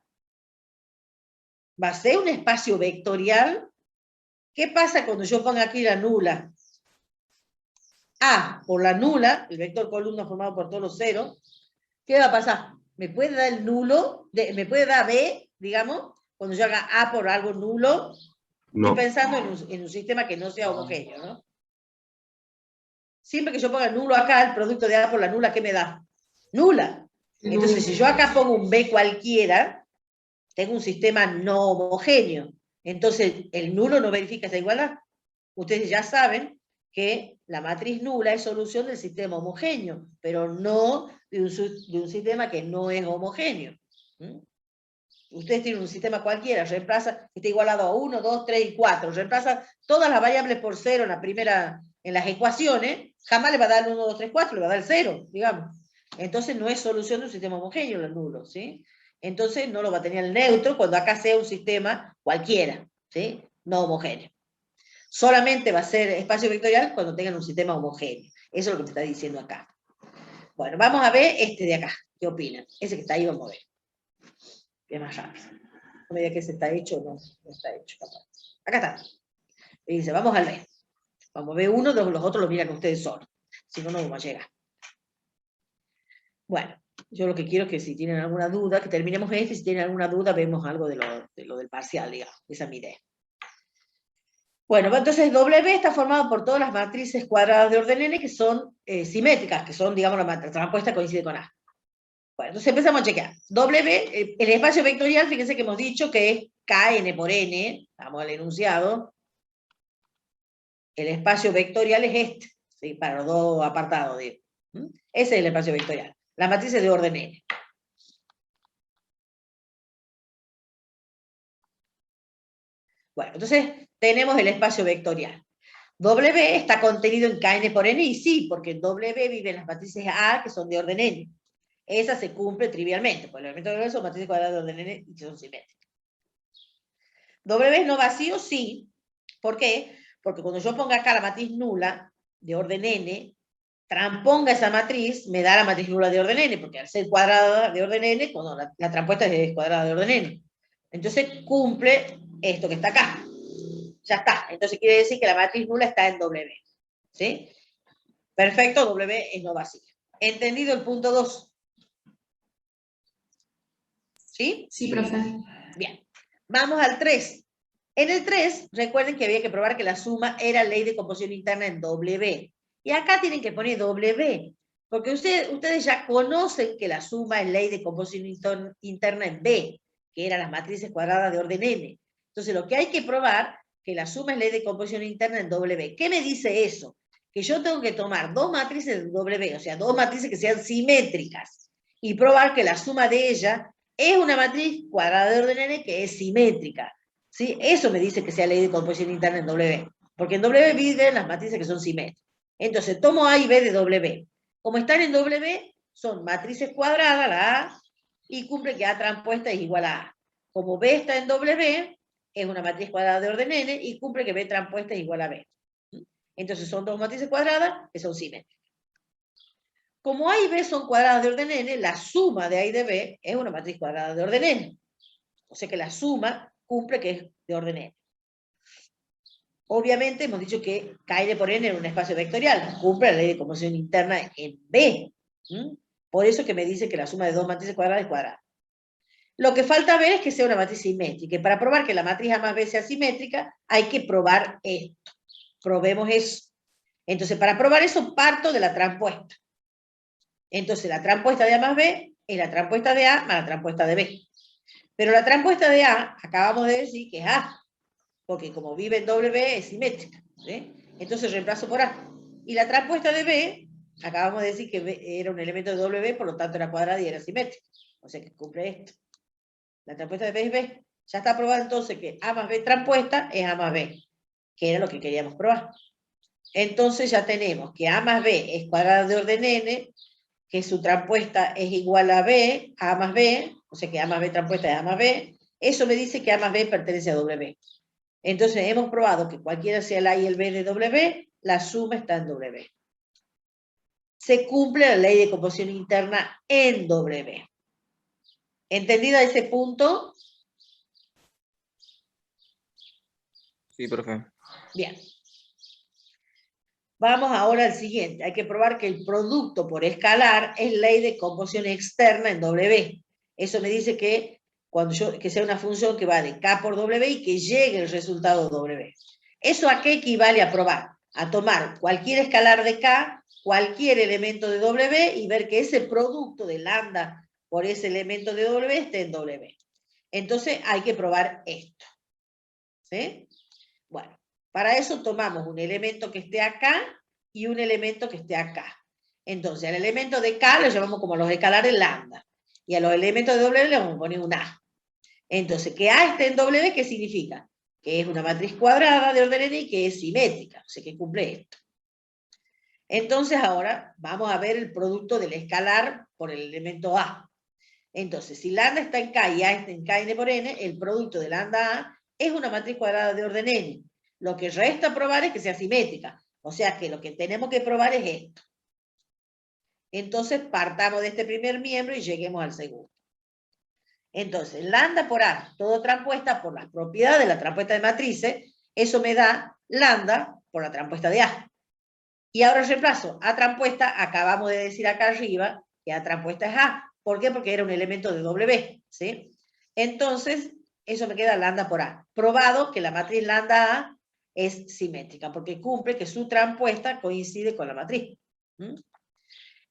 va a ser un espacio vectorial. ¿Qué pasa cuando yo pongo aquí la nula? A por la nula, el vector columna formado por todos los ceros, ¿qué va a pasar? ¿Me puede dar el nulo? ¿Me puede dar B, digamos, cuando yo haga A por algo nulo? No. Estoy pensando en un sistema que no sea homogéneo, ¿no? Siempre que yo ponga nulo acá, el producto de A por la nula, ¿qué me da? Nula. Entonces, si yo acá pongo un B cualquiera, tengo un sistema no homogéneo. Entonces, el nulo no verifica esa igualdad. Ustedes ya saben que la matriz nula es solución del sistema homogéneo, pero no de un sistema que no es homogéneo. Ustedes tienen un sistema cualquiera, reemplaza, está igualado a 1, 2, 3 y 4, reemplaza todas las variables por 0 en las ecuaciones, jamás le va a dar el 1, 2, 3, 4, le va a dar el 0, digamos. Entonces no es solución de un sistema homogéneo el nulo, ¿sí? Entonces no lo va a tener el neutro cuando acá sea un sistema cualquiera, ¿sí? No homogéneo. Solamente va a ser espacio vectorial cuando tengan un sistema homogéneo. Eso es lo que me está diciendo acá. Bueno, vamos a ver este de acá. ¿Qué opinan? Ese que está ahí, vamos a ver. Es más rápido. No me diga que ese está hecho o no. No está hecho. Acá está. Y dice, vamos al B. Vamos a ver uno, los otros lo miran ustedes solos. Si no, no vamos a llegar. Bueno, Yo lo que quiero es que si tienen alguna duda, que terminemos este, si tienen alguna duda, vemos algo de lo del parcial, digamos. Esa es mi idea. Bueno, entonces W está formado por todas las matrices cuadradas de orden n que son simétricas, que son, digamos, la transpuesta coincide con A. Bueno, entonces empezamos a chequear. W, el espacio vectorial, fíjense que hemos dicho que es KN por N, vamos al enunciado. El espacio vectorial es este, ¿sí? Para los dos apartados. Ese es el espacio vectorial. Las matrices de orden N. Bueno, entonces tenemos el espacio vectorial. W está contenido en KN por N, y sí, porque en W viven las matrices A, que son de orden N. Esa se cumple trivialmente, porque los elementos de W son matrices cuadradas de orden N y que son simétricas. W es no vacío, sí. ¿Por qué? Porque cuando yo ponga acá la matriz nula de orden N, transponga esa matriz, me da la matriz nula de orden N, porque al ser cuadrada de orden N, cuando la transpuesta es cuadrada de orden N. Entonces cumple esto que está acá. Ya está. Entonces quiere decir que la matriz nula está en W. ¿Sí? Perfecto, W es no vacío. ¿Entendido el punto 2? ¿Sí? Sí, profe. Bien. Vamos al 3. En el 3, recuerden que había que probar que la suma era ley de composición interna en W. Y acá tienen que poner W, porque ustedes ya conocen que la suma es ley de composición interna en B, que eran las matrices cuadradas de orden N. Entonces lo que hay que probar, que la suma es ley de composición interna en W. ¿Qué me dice eso? Que yo tengo que tomar dos matrices de W, o sea, dos matrices que sean simétricas, y probar que la suma de ellas es una matriz cuadrada de orden N que es simétrica. ¿Sí? Eso me dice que sea ley de composición interna en W, porque en W viven las matrices que son simétricas. Entonces, tomo A y B de W. Como están en W, son matrices cuadradas, la A, y cumple que A transpuesta es igual a A. Como B está en W, es una matriz cuadrada de orden N, y cumple que B transpuesta es igual a B. Entonces, son dos matrices cuadradas que son simétricas. Como A y B son cuadradas de orden N, la suma de A y de B es una matriz cuadrada de orden N. O sea que la suma cumple que es de orden N. Obviamente hemos dicho que KN por N era un espacio vectorial, cumple la ley de composición interna en B. Por eso que me dice que la suma de dos matrices cuadradas es cuadrada. Lo que falta ver es que sea una matriz simétrica, y para probar que la matriz A más B sea simétrica, hay que probar esto. Probemos eso. Entonces, para probar eso, parto de la transpuesta. Entonces, la transpuesta de A más B es la transpuesta de A más la transpuesta de B. Pero la transpuesta de A, acabamos de decir que es A, porque como vive en W es simétrica. ¿Sí? Entonces reemplazo por A. Y la transpuesta de B, acabamos de decir que B era un elemento de W, por lo tanto era cuadrada y era simétrica. O sea que cumple esto. La transpuesta de B es B. Ya está probado entonces que A más B transpuesta es A más B, que era lo que queríamos probar. Entonces ya tenemos que A más B es cuadrada de orden N, que su transpuesta es igual a B, A más B, o sea que A más B transpuesta es A más B. Eso me dice que A más B pertenece a W. Entonces hemos probado que cualquiera sea el A y el B de W, la suma está en W. Se cumple la ley de composición interna en W. ¿Entendida ese punto? Sí, profe. Bien. Vamos ahora al siguiente. Hay que probar que el producto por escalar es ley de composición externa en W. Eso me dice que, que sea una función que va de K por W y que llegue el resultado W. ¿Eso a qué equivale a probar? A tomar cualquier escalar de K, cualquier elemento de W y ver que ese producto de lambda por ese elemento de W esté en W. Entonces hay que probar esto. ¿Sí? Bueno. Para eso tomamos un elemento que esté acá y un elemento que esté acá. Entonces, al elemento de K lo llamamos como los escalares lambda. Y a los elementos de W le vamos a poner un A. Entonces, que A esté en W, ¿qué significa? Que es una matriz cuadrada de orden N y que es simétrica. O sea, que cumple esto. Entonces, ahora vamos a ver el producto del escalar por el elemento A. Entonces, si lambda está en K y A está en Kn por N, el producto de lambda A es una matriz cuadrada de orden N. Lo que resta probar es que sea simétrica. O sea que lo que tenemos que probar es esto. Entonces partamos de este primer miembro y lleguemos al segundo. Entonces, lambda por A, todo transpuesta por las propiedades de la transpuesta de matrices, eso me da lambda por la transpuesta de A. Y ahora reemplazo A transpuesta, acabamos de decir acá arriba que A transpuesta es A. ¿Por qué? Porque era un elemento de W, ¿sí? Entonces, eso me queda lambda por A. Probado que la matriz lambda A es simétrica, porque cumple que su transpuesta coincide con la matriz. ¿Mm?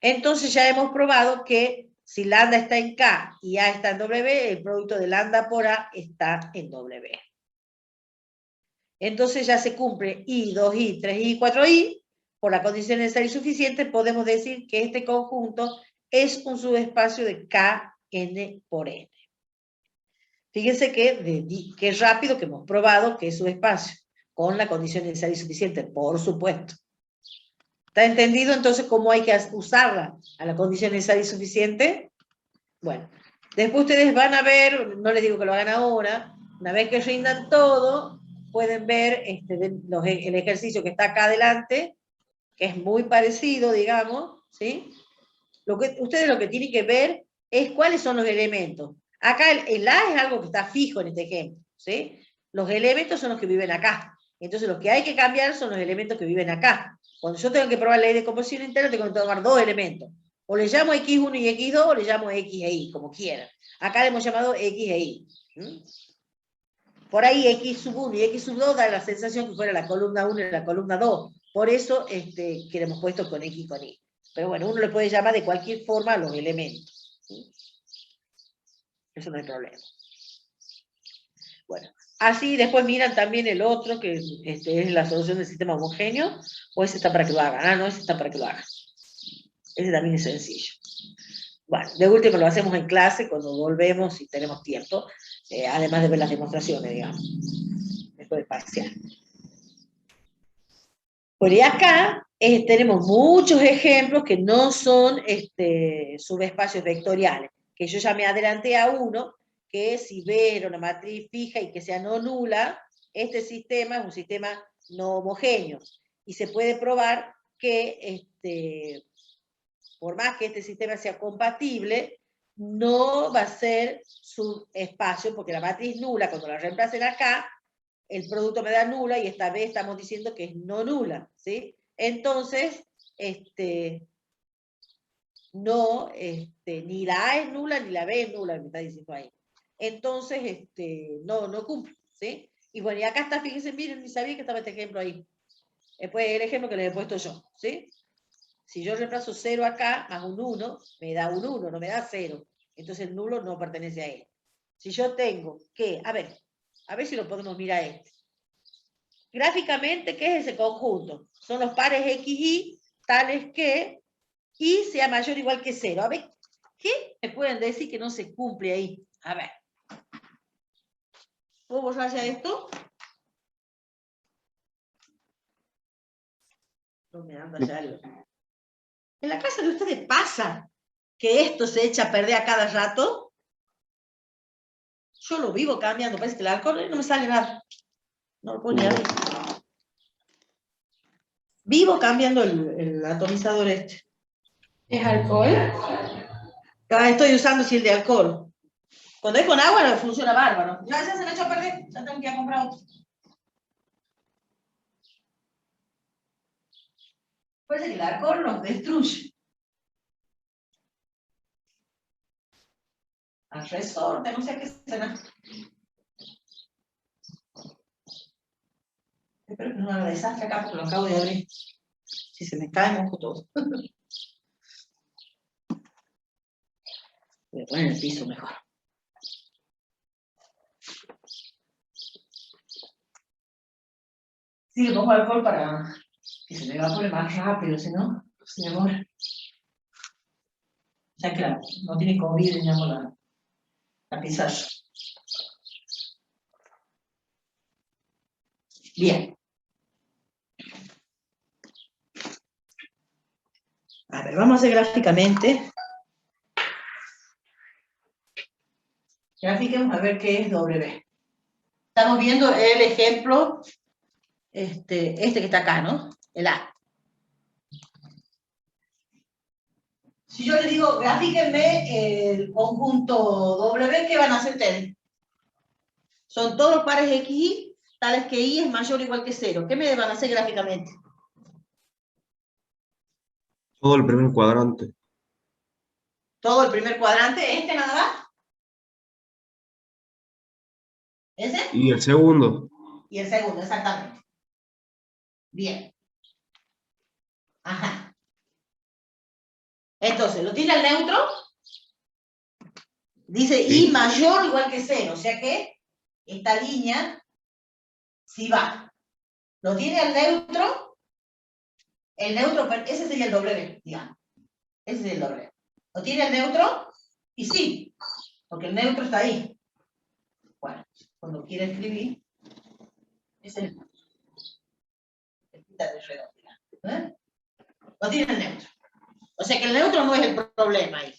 Entonces ya hemos probado que si lambda está en K y A está en W, el producto de lambda por A está en W. Entonces ya se cumple I, 2I, 3I, 4I. Por la condición necesaria y suficiente, podemos decir que este conjunto es un subespacio de Kn por N. Fíjense que es rápido que hemos probado que es subespacio, con la condición necesaria y suficiente, por supuesto. ¿Está entendido entonces cómo hay que usarla a la condición necesaria y suficiente? Bueno, después ustedes van a ver, no les digo que lo hagan ahora, una vez que rindan todo, pueden ver el ejercicio que está acá adelante, que es muy parecido, digamos, ¿sí? Ustedes lo que tienen que ver es cuáles son los elementos. Acá el A es algo que está fijo en este ejemplo, ¿sí? Los elementos son los que viven acá. Entonces los que hay que cambiar son los elementos que viven acá. Cuando yo tengo que probar la ley de composición interna, tengo que tomar dos elementos. O le llamo X1 y X2, o le llamo X e Y, como quieran. Acá le hemos llamado X e Y. Por ahí X sub 1 y X sub 2 da la sensación que fuera la columna 1 y la columna 2. Por eso que le hemos puesto con X y con Y. Pero bueno, uno le puede llamar de cualquier forma a los elementos. ¿Sí? Eso no hay problema. Bueno, así después miran también el otro, que es la solución del sistema homogéneo, o ese está para que lo hagan. Ah, no, ese está para que lo hagan. Ese también es sencillo. Bueno, de último lo hacemos en clase cuando volvemos si tenemos tiempo, además de ver las demostraciones, digamos, después del parcial. Por ahí acá tenemos muchos ejemplos que no son subespacios vectoriales, que yo ya me adelanté a uno, que si B era una matriz fija y que sea no nula, este sistema es un sistema no homogéneo. Y se puede probar que por más que este sistema sea compatible, no va a ser subespacio, porque la matriz nula, cuando la reemplacen acá, el producto me da nula, y esta vez estamos diciendo que es no nula, ¿sí? Entonces, ni la A es nula, ni la B es nula, me está diciendo ahí. Entonces, no cumple, ¿sí? Y bueno, y acá está, fíjense, miren, ni sabía que estaba este ejemplo ahí. Después el ejemplo que les he puesto yo, ¿sí? Si yo reemplazo 0 acá, más un 1, me da un 1, no me da 0. Entonces el nulo no pertenece a él. Si yo tengo que, a ver si lo podemos mirar Gráficamente, ¿qué es ese conjunto? Son los pares X, Y, tales que Y sea mayor o igual que 0. A ver, ¿qué me pueden decir que no se cumple ahí? A ver. ¿Puedo borrar ya esto? No me anda ya algo. En la casa de ustedes pasa que esto se echa a perder a cada rato. Yo lo vivo cambiando, parece que el alcohol no me sale nada. No lo puedo ni abrir. Vivo cambiando el atomizador este. ¿Es alcohol? Estoy usando el de alcohol. Cuando es con agua no funciona bárbaro. Ya se me echó a perder, ya tengo que ir a comprar otro. Parece que el alcohol nos destruye. Al resorte, no sé a qué será. Espero que no haga desastre acá porque lo acabo de abrir. Si se me cae, mojo todo. Voy a poner el piso mejor. Sí, le pongo alcohol para que se me evapore más rápido, si no, se demora. Ya claro, no tiene COVID, digamos, la pizarra. Bien. A ver, vamos a hacer gráficamente. Grafiquemos a ver qué es W. Estamos viendo el ejemplo, este que está acá, ¿no? El A. Si yo les digo, grafíquenme el conjunto W, ¿qué van a hacer ustedes? Son todos los pares X, Y, tales que Y es mayor o igual que 0. ¿Qué me van a hacer gráficamente? Todo el primer cuadrante. Todo el primer cuadrante, este nada más. ¿Ese? Y el segundo. Y el segundo, exactamente. Bien. Ajá. Entonces, ¿lo tiene el neutro? Dice Sí. I mayor o igual que 0, o sea que esta línea sí va. ¿Lo tiene el neutro? El neutro, ese sería el W, digamos. Ese sería el W. ¿Lo tiene el neutro? Y sí, porque el neutro está ahí. Bueno, cuando quiere escribir, es el neutro. Lo tiene el neutro. O sea que el neutro no es el problema ahí.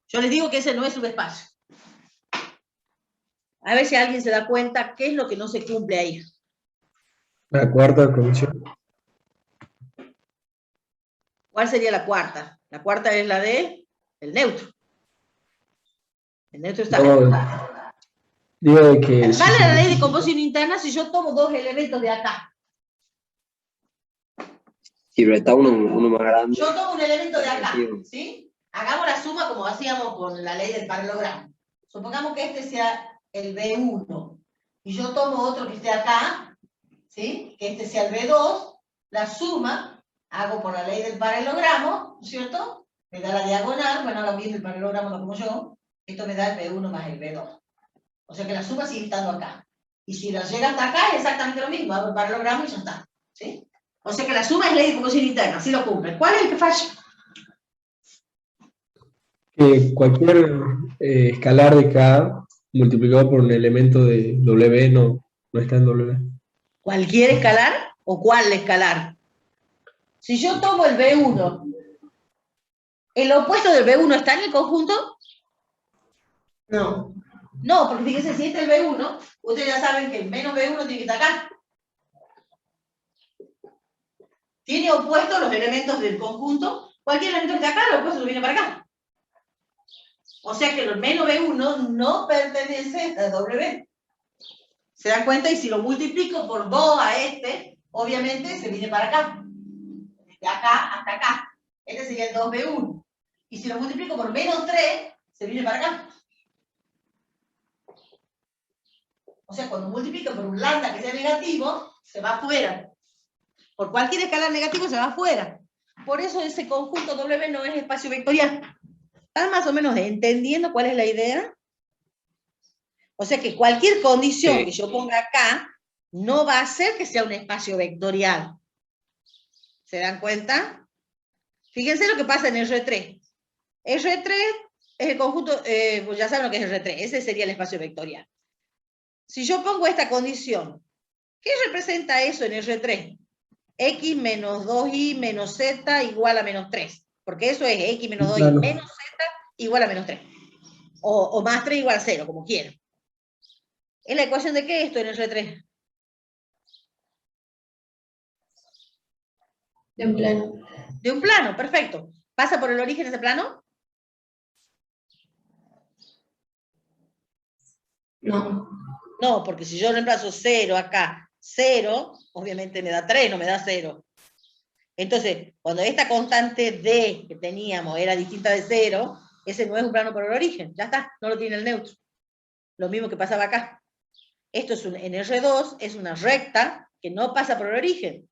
Yo les digo que ese no es subespacio. A ver si alguien se da cuenta qué es lo que no se cumple ahí. La cuarta condición. ¿Cuál sería la cuarta? La cuarta es la de el neutro. El neutro está. No, digo de que si Vale se la ley de necesita- composición interna si yo tomo dos elementos de acá. Sí, pero está uno más grande. Yo tomo un elemento de acá, Negativo. ¿sí? Hagamos la suma como hacíamos con la ley del paralelogramo. Supongamos que este sea el B1 y yo tomo otro que esté acá, ¿sí? Que este sea el B2, la suma, hago por la ley del paralelogramo, ¿no es cierto? Me da la diagonal, bueno, ahora bien el paralelogramo no como yo, esto me da el B1 más el B2. O sea que la suma sigue estando acá. Y si la llega hasta acá es exactamente lo mismo, hago el paralelogramo y ya está, ¿sí? O sea que la suma es ley de composición interna, así lo cumple. ¿Cuál es el que falla? que cualquier escalar de K multiplicado por un elemento de W no está en W. ¿Cualquier escalar o cuál escalar? Si yo tomo el B1, ¿el opuesto del B1 está en el conjunto? No. No, porque fíjense, si este es el B1, ustedes ya saben que el menos B1 tiene que estar acá. Tiene opuestos los elementos del conjunto. Cualquier elemento que esté acá, el opuesto lo viene para acá. O sea que el menos B1 no pertenece a W. ¿Se dan cuenta? Y si lo multiplico por 2 a este, obviamente se viene para acá. De acá hasta acá. Este sería el 2B1. Y si lo multiplico por menos 3, se viene para acá. O sea, cuando multiplico por un lambda que sea negativo, se va afuera. Por cualquier escalar negativo se va afuera. Por eso ese conjunto W no es espacio vectorial. ¿Están más o menos entendiendo cuál es la idea? O sea que cualquier condición que yo ponga acá no va a hacer que sea un espacio vectorial. ¿Se dan cuenta? Fíjense lo que pasa en R3. R3 es el conjunto, pues ya saben lo que es R3, ese sería el espacio vectorial. Si yo pongo esta condición, ¿qué representa eso en R3? X menos 2y menos z igual a menos 3. Porque eso es X menos 2y Claro. menos z igual a menos 3. O más 3 igual a 0, como quieran. ¿Es la ecuación de qué esto en R3? De un plano. De un plano, perfecto. ¿Pasa por el origen de ese plano? No. No, porque si yo reemplazo 0 acá, 0, obviamente me da 3, no me da 0. Entonces, cuando esta constante D que teníamos era distinta de 0, ese no es un plano por el origen. Ya está, no lo tiene el neutro. Lo mismo que pasaba acá. Esto es en R2 es una recta que no pasa por el origen.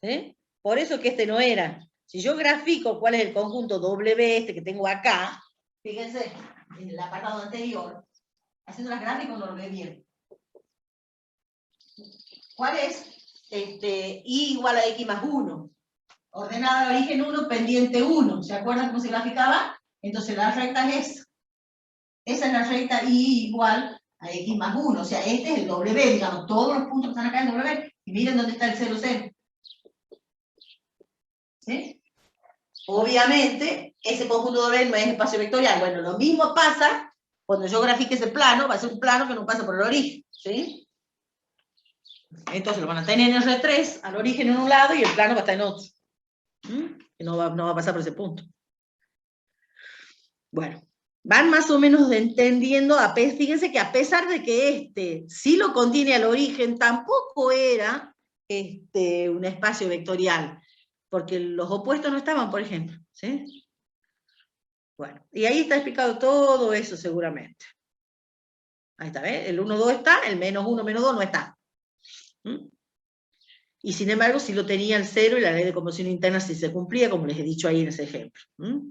¿Sí? Por eso que este no era. Si yo grafico cuál es el conjunto W este que tengo acá, fíjense, en el apartado anterior, haciendo las gráficas no lo ve bien. ¿Cuál es? I igual a X más 1. Ordenada de origen 1, pendiente 1. ¿Se acuerdan cómo se graficaba? Entonces la recta es esa. Esa es la recta I igual a X más 1. O sea, este es el W, digamos, todos los puntos que están acá en W. Y miren dónde está el 0, 0. ¿Sí? Obviamente, ese conjunto W no es espacio vectorial. Bueno, lo mismo pasa cuando yo grafique ese plano, va a ser un plano que no pasa por el origen. ¿Sí? Entonces lo van a tener en R3, al origen en un lado y el plano va a estar en otro. Que no va a pasar por ese punto. Bueno, van más o menos entendiendo, fíjense que a pesar de que este sí lo contiene al origen, tampoco era un espacio vectorial, porque los opuestos no estaban, por ejemplo. ¿Sí? Bueno, y ahí está explicado todo eso seguramente. Ahí está, ¿ves? El 1, 2 está, el menos 1, menos 2 no está. ¿Mm? Y sin embargo, si lo tenía el 0 y la ley de conmoción interna sí se cumplía, como les he dicho ahí en ese ejemplo. ¿Mm?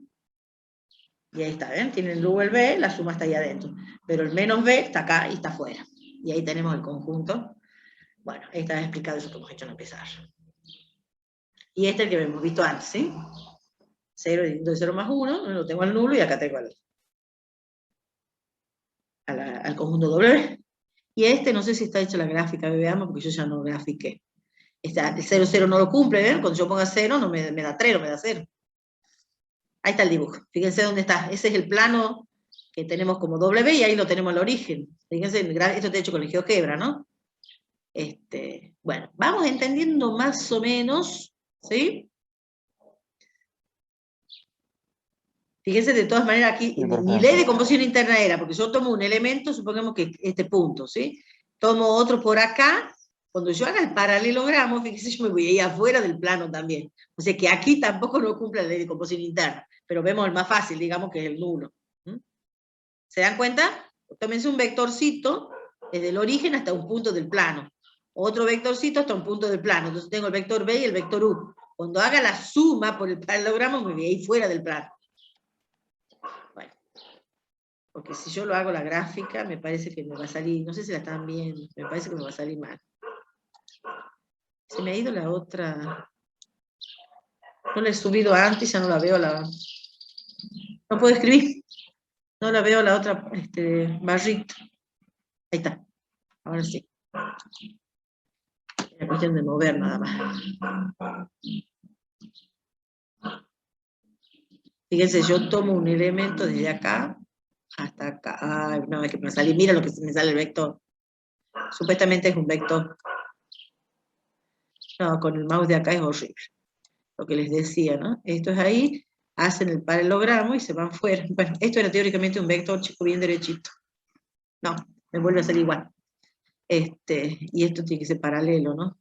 Y ahí está, ¿ven? Tienen el U, el B, la suma está ahí adentro. Pero el menos B está acá y está afuera. Y ahí tenemos el conjunto. Bueno, ahí está explicado eso que hemos hecho en empezar. Y este es el que hemos visto antes, ¿sí? 0 distinto de 0 más 1, lo tengo al nulo y acá tengo al conjunto W. Y este no sé si está hecha la gráfica, veamos, porque yo ya no grafiqué. El 0, 0 no lo cumple, ¿ven? Cuando yo ponga 0 no me da 3, no me da 0. Ahí está el dibujo. Fíjense dónde está. Ese es el plano que tenemos como W y ahí lo tenemos al origen. Fíjense, esto está hecho con el GeoGebra, ¿no? Bueno, vamos entendiendo más o menos, ¿sí? Fíjense, de todas maneras, aquí Sí, profe. mi ley de composición interna era, porque yo tomo un elemento, supongamos que este punto, ¿sí? Tomo otro por acá, cuando yo haga el paralelogramo, fíjense, yo me voy a ir afuera del plano también. O sea que aquí tampoco no cumple la ley de composición interna, pero vemos el más fácil, digamos que es el nulo. ¿Se dan cuenta? Tómense un vectorcito desde el origen hasta un punto del plano. Otro vectorcito hasta un punto del plano. Entonces tengo el vector B y el vector U. Cuando haga la suma por el paralelogramo, me voy a ir fuera del plano. Bueno, porque si yo lo hago la gráfica, me parece que me va a salir, no sé si la están viendo, me parece que me va a salir mal. Se me ha ido la otra. No la he subido antes, ya no la veo la. No puedo escribir. No la veo la otra barrita. Ahí está. Ahora sí. Es cuestión de mover nada más. Fíjense, yo tomo un elemento desde acá hasta acá. Ay, no, es que me sale. Mira lo que me sale el vector. Supuestamente es un vector. No, con el mouse de acá es horrible. Lo que les decía, ¿no? Esto es ahí, hacen el paralelogramo y se van fuera. Bueno, esto era teóricamente un vector chico bien derechito. No, me vuelve a salir igual. Y esto tiene que ser paralelo, ¿no?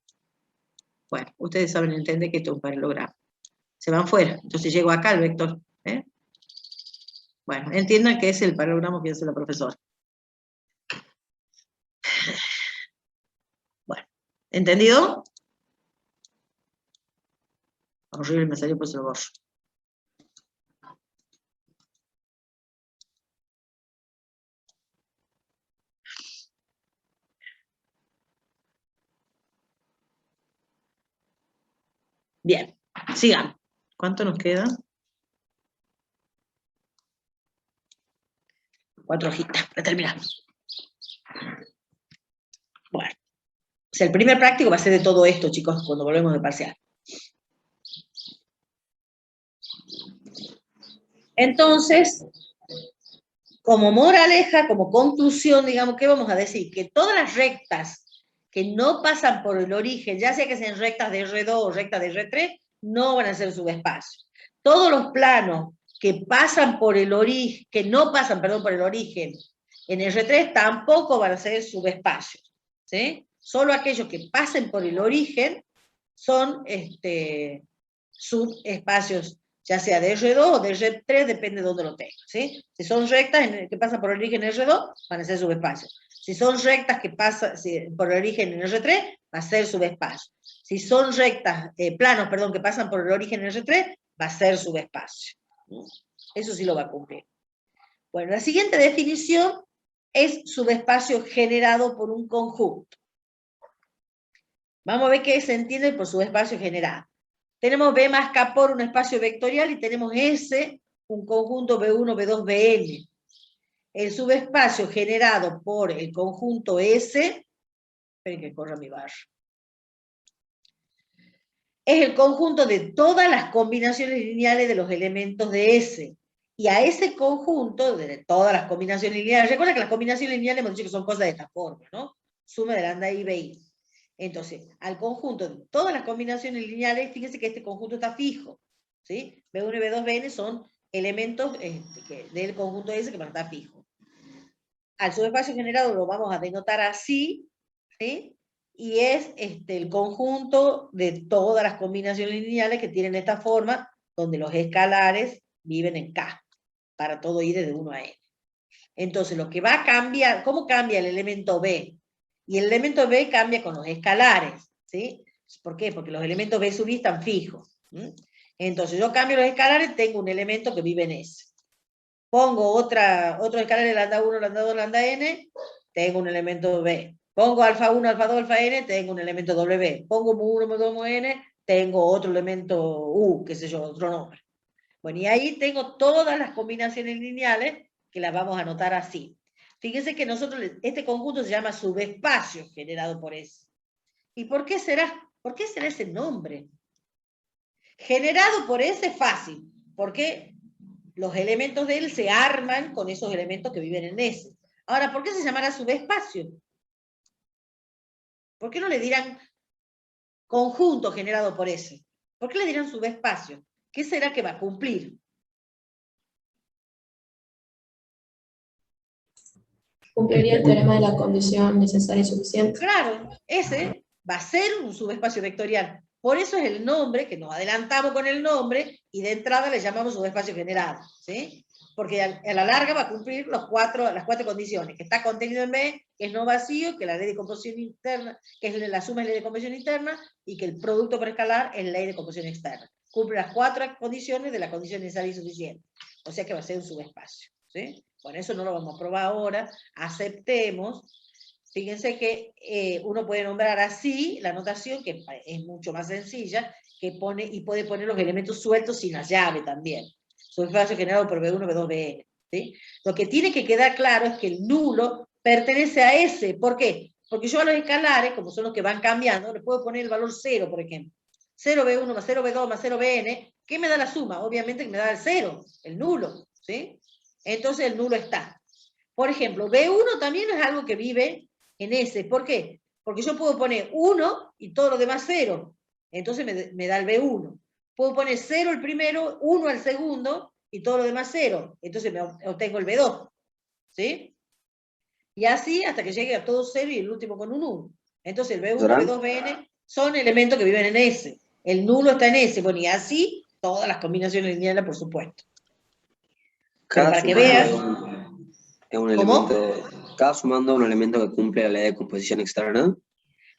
Bueno, ustedes saben entender que esto es un paralelogramo. Se van fuera, entonces llego acá al vector. Bueno, entiendan que es el paralelogramo que hace la profesora. Bueno, ¿entendido? Horrible, me salió por eso lo borro. Bien, sigamos. ¿Cuánto nos queda? 4 hojitas para terminar. Bueno, o sea, el primer práctico va a ser de todo esto, chicos, cuando volvemos de parcial. Entonces, como moraleja, como conclusión, digamos, ¿qué vamos a decir? Que todas las rectas que no pasan por el origen, ya sea que sean rectas de R2 o rectas de R3, no van a ser subespacios. Todos los planos que pasan por el origen, que no pasan, perdón, por el origen en R3 tampoco van a ser subespacios, ¿sí? Solo aquellos que pasen por el origen son subespacios, ya sea de R2 o de R3, depende de dónde lo tenga, ¿sí? Si son rectas que pasan por el origen en R2, van a ser subespacios. Si son rectas que pasan por el origen en R3, va a ser subespacio. Si son rectas, planos, perdón, que pasan por el origen en R3, va a ser subespacio. Eso sí lo va a cumplir. Bueno, la siguiente definición es subespacio generado por un conjunto. Vamos a ver qué se entiende por subespacio generado. Tenemos B más K por un espacio vectorial y tenemos S, un conjunto B1, B2, Bn. El subespacio generado por el conjunto S, esperen que corra mi barra, es el conjunto de todas las combinaciones lineales de los elementos de S. Y a ese conjunto, de todas las combinaciones lineales, recuerda que las combinaciones lineales hemos dicho que son cosas de esta forma, ¿no? Suma de lambda i, b, i. Entonces, al conjunto de todas las combinaciones lineales, fíjense que este conjunto está fijo, ¿sí? B1 y B2, Bn son elementos del conjunto S que van a estar fijos. Al subespacio generado lo vamos a denotar así, ¿sí? Y es el conjunto de todas las combinaciones lineales que tienen esta forma, donde los escalares viven en K. para todo i desde 1 a n. Entonces, lo que va a cambiar, ¿cómo cambia el elemento b? Y el elemento b cambia con los escalares, ¿sí? ¿Por qué? Porque los elementos b sub i están fijos. Entonces, yo cambio los escalares, tengo un elemento que vive en S. Pongo otro escalar de lambda 1, lambda 2, lambda n, tengo un elemento b. Pongo alfa 1, alfa 2, alfa n, tengo un elemento w. Pongo mu1, mu2, mu n, tengo otro elemento u, qué sé yo, otro nombre. Bueno, y ahí tengo todas las combinaciones lineales que las vamos a anotar así. Fíjense que nosotros, este conjunto se llama subespacio generado por S. ¿Y por qué será? ¿Por qué será ese nombre? Generado por S es fácil, porque los elementos de él se arman con esos elementos que viven en S. Ahora, ¿por qué se llamará subespacio? ¿Por qué no le dirán conjunto generado por S? ¿Por qué le dirán subespacio? ¿Qué será que va a cumplir? Cumpliría el teorema de la condición necesaria y suficiente. Claro, ese va a ser un subespacio vectorial. Por eso es el nombre, que nos adelantamos con el nombre, y de entrada le llamamos subespacio generado, ¿sí? Porque a la larga va a cumplir las cuatro condiciones, que está contenido en B, que es no vacío, que la ley de composición interna, que es la suma de ley de composición interna, y que el producto por escalar es ley de composición externa. Cumple las 4 condiciones de la condición necesaria y suficiente. O sea que va a ser un subespacio, ¿sí? Bueno, eso no lo vamos a probar ahora. Aceptemos. Fíjense que uno puede nombrar así la notación, que es mucho más sencilla, que pone, y puede poner los elementos sueltos sin la llave también. Subespacio generado por B1, B2, Bn. ¿Sí? Lo que tiene que quedar claro es que el nulo pertenece a S. ¿Por qué? Porque yo a los escalares, como son los que van cambiando, le puedo poner el valor 0, por ejemplo. 0B1 más 0B2 más 0Bn, ¿qué me da la suma? Obviamente que me da el 0, el nulo. ¿Sí? Entonces el nulo está. Por ejemplo, B1 también es algo que vive en S. ¿Por qué? Porque yo puedo poner 1 y todo lo demás 0. Entonces me da el B1. Puedo poner 0 el primero, 1 al segundo y todo lo demás 0. Entonces me obtengo el B2. ¿Sí? Y así hasta que llegue a todo 0 y el último con un 1. Entonces el B1, B2, Bn son elementos que viven en S. El nulo está en S. Bueno, y así todas las combinaciones lineales, por supuesto. Pero para que veas... Es un elemento, cada sumando un elemento que cumple la ley de composición externa.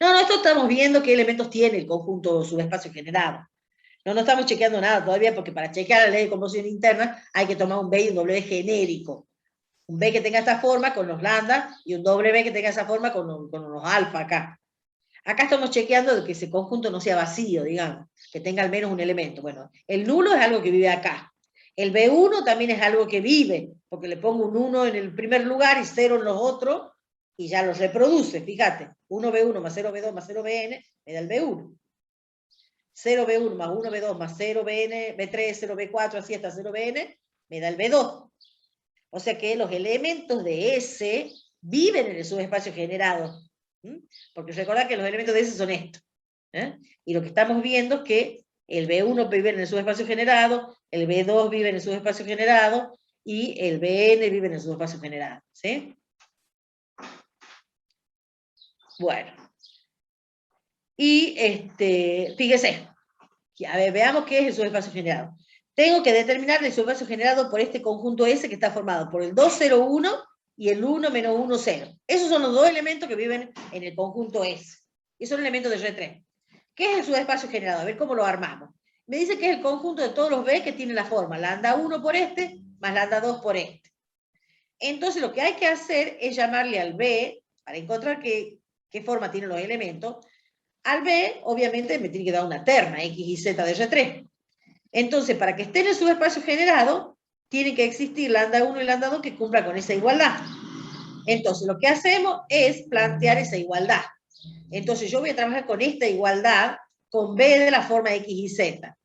No, esto estamos viendo qué elementos tiene el conjunto subespacio generado. No estamos chequeando nada todavía, porque para chequear la ley de composición interna hay que tomar un B y un W genérico. Un B que tenga esta forma con los lambda y un W que tenga esa forma con los alfa acá. Acá estamos chequeando de que ese conjunto no sea vacío, digamos, que tenga al menos un elemento. Bueno, el nulo es algo que vive acá. El B1 también es algo que vive, porque le pongo un 1 en el primer lugar y 0 en los otros, y ya los reproduce, fíjate. 1B1 más 0B2 más 0Bn me da el B1. 0B1 más 1B2 más 0Bn, B3, 0B4, así hasta 0Bn, me da el B2. O sea que los elementos de S viven en el subespacio generado. Porque recordad que los elementos de S son estos. Y lo que estamos viendo es que el B1 vive en el subespacio generado, el B2 vive en el subespacio generado, y el Bn vive en el subespacio generado. ¿Sí? Bueno. Y fíjese, a ver, veamos qué es el subespacio generado. Tengo que determinar el subespacio generado por este conjunto S que está formado por el 2, 0, 1 y el 1, menos 1, 0. Esos son los dos elementos que viven en el conjunto S. Y son elementos de R3. ¿Qué es el subespacio generado? A ver cómo lo armamos. Me dice que es el conjunto de todos los B que tienen la forma lambda 1 por este, más lambda 2 por este. Entonces lo que hay que hacer es llamarle al B, para encontrar qué forma tienen los elementos. Al B, obviamente, me tiene que dar una terna, X y Z de R3. Entonces, para que esté en el subespacio generado, tiene que existir lambda 1 y lambda 2 que cumplan con esa igualdad. Entonces, lo que hacemos es plantear esa igualdad. Entonces, yo voy a trabajar con esta igualdad, con B de la forma X y Z.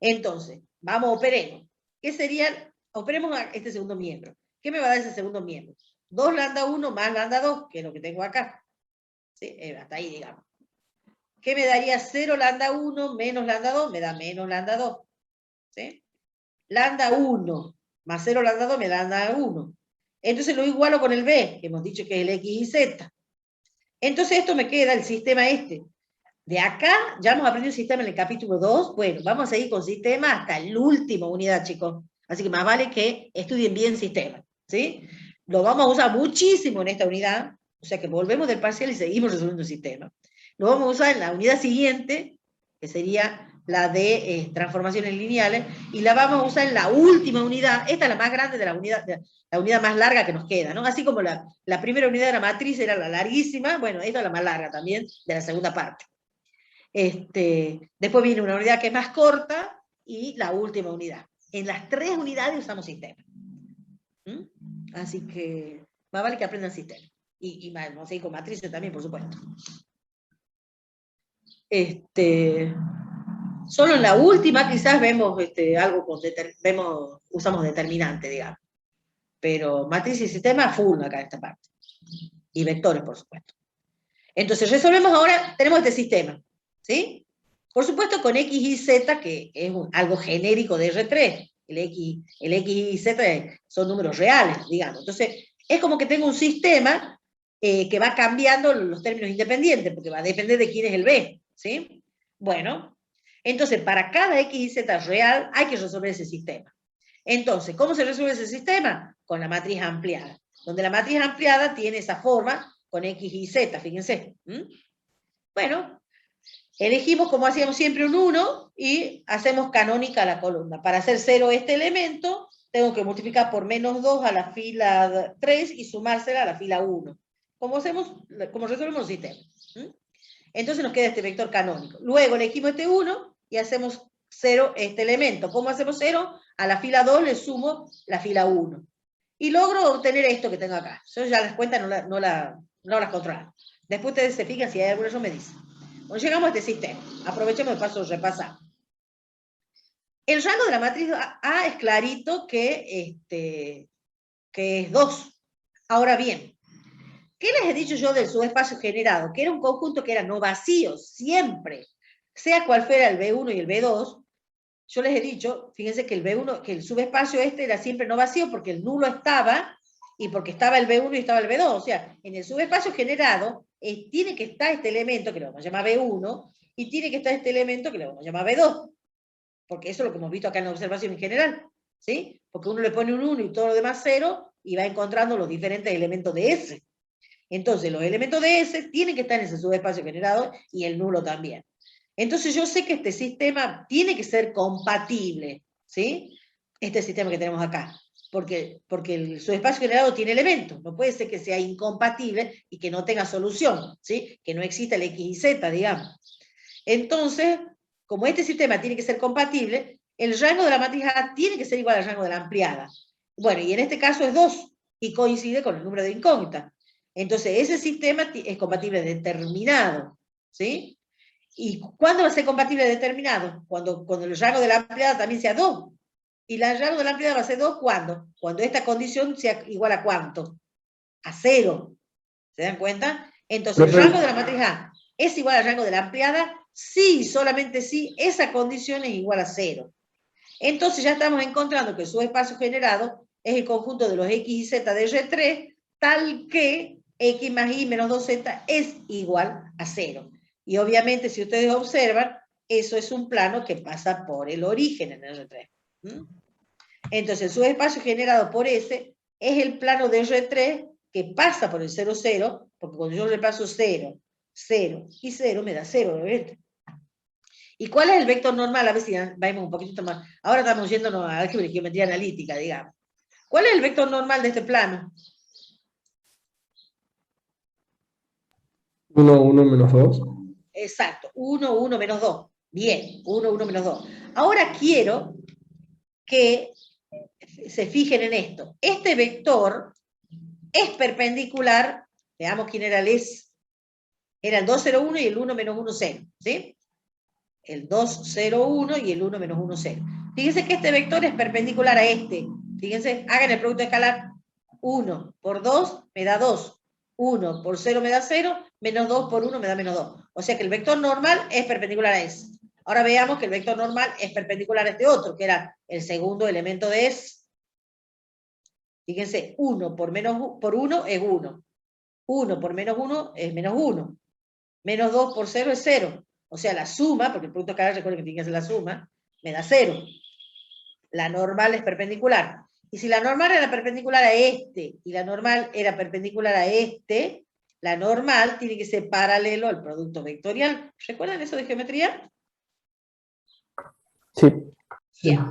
Entonces, vamos, operemos. ¿Qué sería? Operemos a este segundo miembro. ¿Qué me va a dar ese segundo miembro? 2 lambda 1 más lambda 2, que es lo que tengo acá. ¿Sí? Hasta ahí, digamos. ¿Qué me daría 0 lambda 1 menos lambda 2? Me da menos lambda 2. ¿Sí? Lambda 1 más 0 lambda 2 me da lambda 1. Entonces lo igualo con el B, que hemos dicho que es el X y Z. Entonces esto me queda el sistema este. De acá, ya hemos aprendido el sistema en el capítulo 2. Bueno, vamos a seguir con sistema hasta la última unidad, chicos. Así que más vale que estudien bien sistema, ¿sí? Lo vamos a usar muchísimo en esta unidad, o sea que volvemos del parcial y seguimos resolviendo el sistema. Lo vamos a usar en la unidad siguiente, que sería la de transformaciones lineales, y la vamos a usar en la última unidad, esta es la más grande de la unidad más larga que nos queda, ¿no? Así como la primera unidad de la matriz era la larguísima, bueno, esta es la más larga también, de la segunda parte. Después viene una unidad que es más corta, y la última unidad. En las 3 unidades usamos sistema. Así que más vale que aprendan sistema. Y vamos a seguir con matrices también, por supuesto. Solo en la última quizás vemos algo usamos determinante, digamos. Pero matriz y sistema full acá en esta parte. Y vectores, por supuesto. Entonces resolvemos ahora, tenemos este sistema, ¿sí? Por supuesto con X y Z, que es algo genérico de R3. El X y Z son números reales, digamos. Entonces, es como que tengo un sistema que va cambiando los términos independientes, porque va a depender de quién es el B, ¿sí? Bueno, entonces, para cada X y Z real hay que resolver ese sistema. Entonces, ¿cómo se resuelve ese sistema? Con la matriz ampliada, donde la matriz ampliada tiene esa forma con X y Z, fíjense. Bueno, elegimos, como hacíamos siempre, un 1 y hacemos canónica la columna. Para hacer 0 este elemento, tengo que multiplicar por -2 a la fila 3 y sumársela a la fila 1. Como resolvemos el sistema. Entonces nos queda este vector canónico. Luego elegimos este 1 y hacemos 0 este elemento. ¿Cómo hacemos 0? A la fila 2 le sumo la fila 1. Y logro obtener esto que tengo acá. Yo ya las cuentas no las controlo. Después ustedes se fijan, si hay alguna eso me dicen. Bueno, llegamos a este sistema. Aprovechemos el paso de repasar. El rango de la matriz A es clarito que es 2. Ahora bien, ¿qué les he dicho yo del subespacio generado? Que era un conjunto que era no vacío, siempre. Sea cual fuera el B1 y el B2, yo les he dicho, fíjense que el B1, que el subespacio era siempre no vacío porque el nulo estaba, y porque estaba el B1 y estaba el B2. O sea, en el subespacio generado tiene que estar este elemento, que lo vamos a llamar B1, y tiene que estar este elemento, que lo vamos a llamar B2. Porque eso es lo que hemos visto acá en la observación en general, ¿sí? Porque uno le pone un 1 y todo lo demás 0, y va encontrando los diferentes elementos de S. Entonces, los elementos de S tienen que estar en ese subespacio generado, y el nulo también. Entonces, yo sé que este sistema tiene que ser compatible, ¿sí? Este sistema que tenemos acá. Porque el subespacio generado tiene elementos. No puede ser que sea incompatible y que no tenga solución, ¿sí? Que no exista el X y Z, digamos. Entonces, como este sistema tiene que ser compatible, el rango de la matriz A tiene que ser igual al rango de la ampliada. Bueno, y en este caso es 2, y coincide con el número de incógnita. Entonces, ese sistema es compatible determinado, ¿sí? ¿Y cuándo va a ser compatible determinado? Cuando el rango de la ampliada también sea 2. ¿Y el rango de la ampliada va a ser 2 cuándo? Cuando esta condición sea igual a ¿cuánto? A 0. ¿Se dan cuenta? Entonces, el rango de la matriz A es igual al rango de la ampliada si, solamente si, esa condición es igual a 0. Entonces ya estamos encontrando que el subespacio generado es el conjunto de los X y Z de R3, tal que X más Y menos 2Z es igual a 0. Y obviamente, si ustedes observan, eso es un plano que pasa por el origen en R3. Entonces, el subespacio generado por S es el plano de R3 que pasa por el 0, 0, porque cuando yo repaso 0, 0 y 0, me da 0, obviamente. ¿Y cuál es el vector normal? A ver si vamos un poquito más. Ahora estamos yéndonos a álgebra y geometría analítica, digamos. ¿Cuál es el vector normal de este plano? 1, 1 menos 2. Exacto, 1, 1 menos 2. Bien, 1, 1 menos 2. Ahora quiero que se fijen en esto. Este vector es perpendicular, veamos quién era el S. Era el 2, 0, 1 y el 1 menos 1, 0. ¿Sí? El 2, 0, 1 y el 1 menos 1, 0. Fíjense que este vector es perpendicular a este. Fíjense, hagan el producto escalar. 1 por 2 me da 2. 1 por 0 me da 0, menos 2 por 1 me da menos 2. O sea que el vector normal es perpendicular a S. Ahora veamos que el vector normal es perpendicular a este otro, que era el segundo elemento de S. Fíjense, 1 por 1 es 1. 1 por menos 1 es menos 1. Menos 2 por 0 es 0. O sea, la suma, porque el producto escalar, recuerden que tiene que ser la suma, me da 0. la normal es perpendicular. Y si la normal era perpendicular a este, y la normal era perpendicular a este, la normal tiene que ser paralelo al producto vectorial. ¿Recuerdan eso de geometría? Sí. Bien.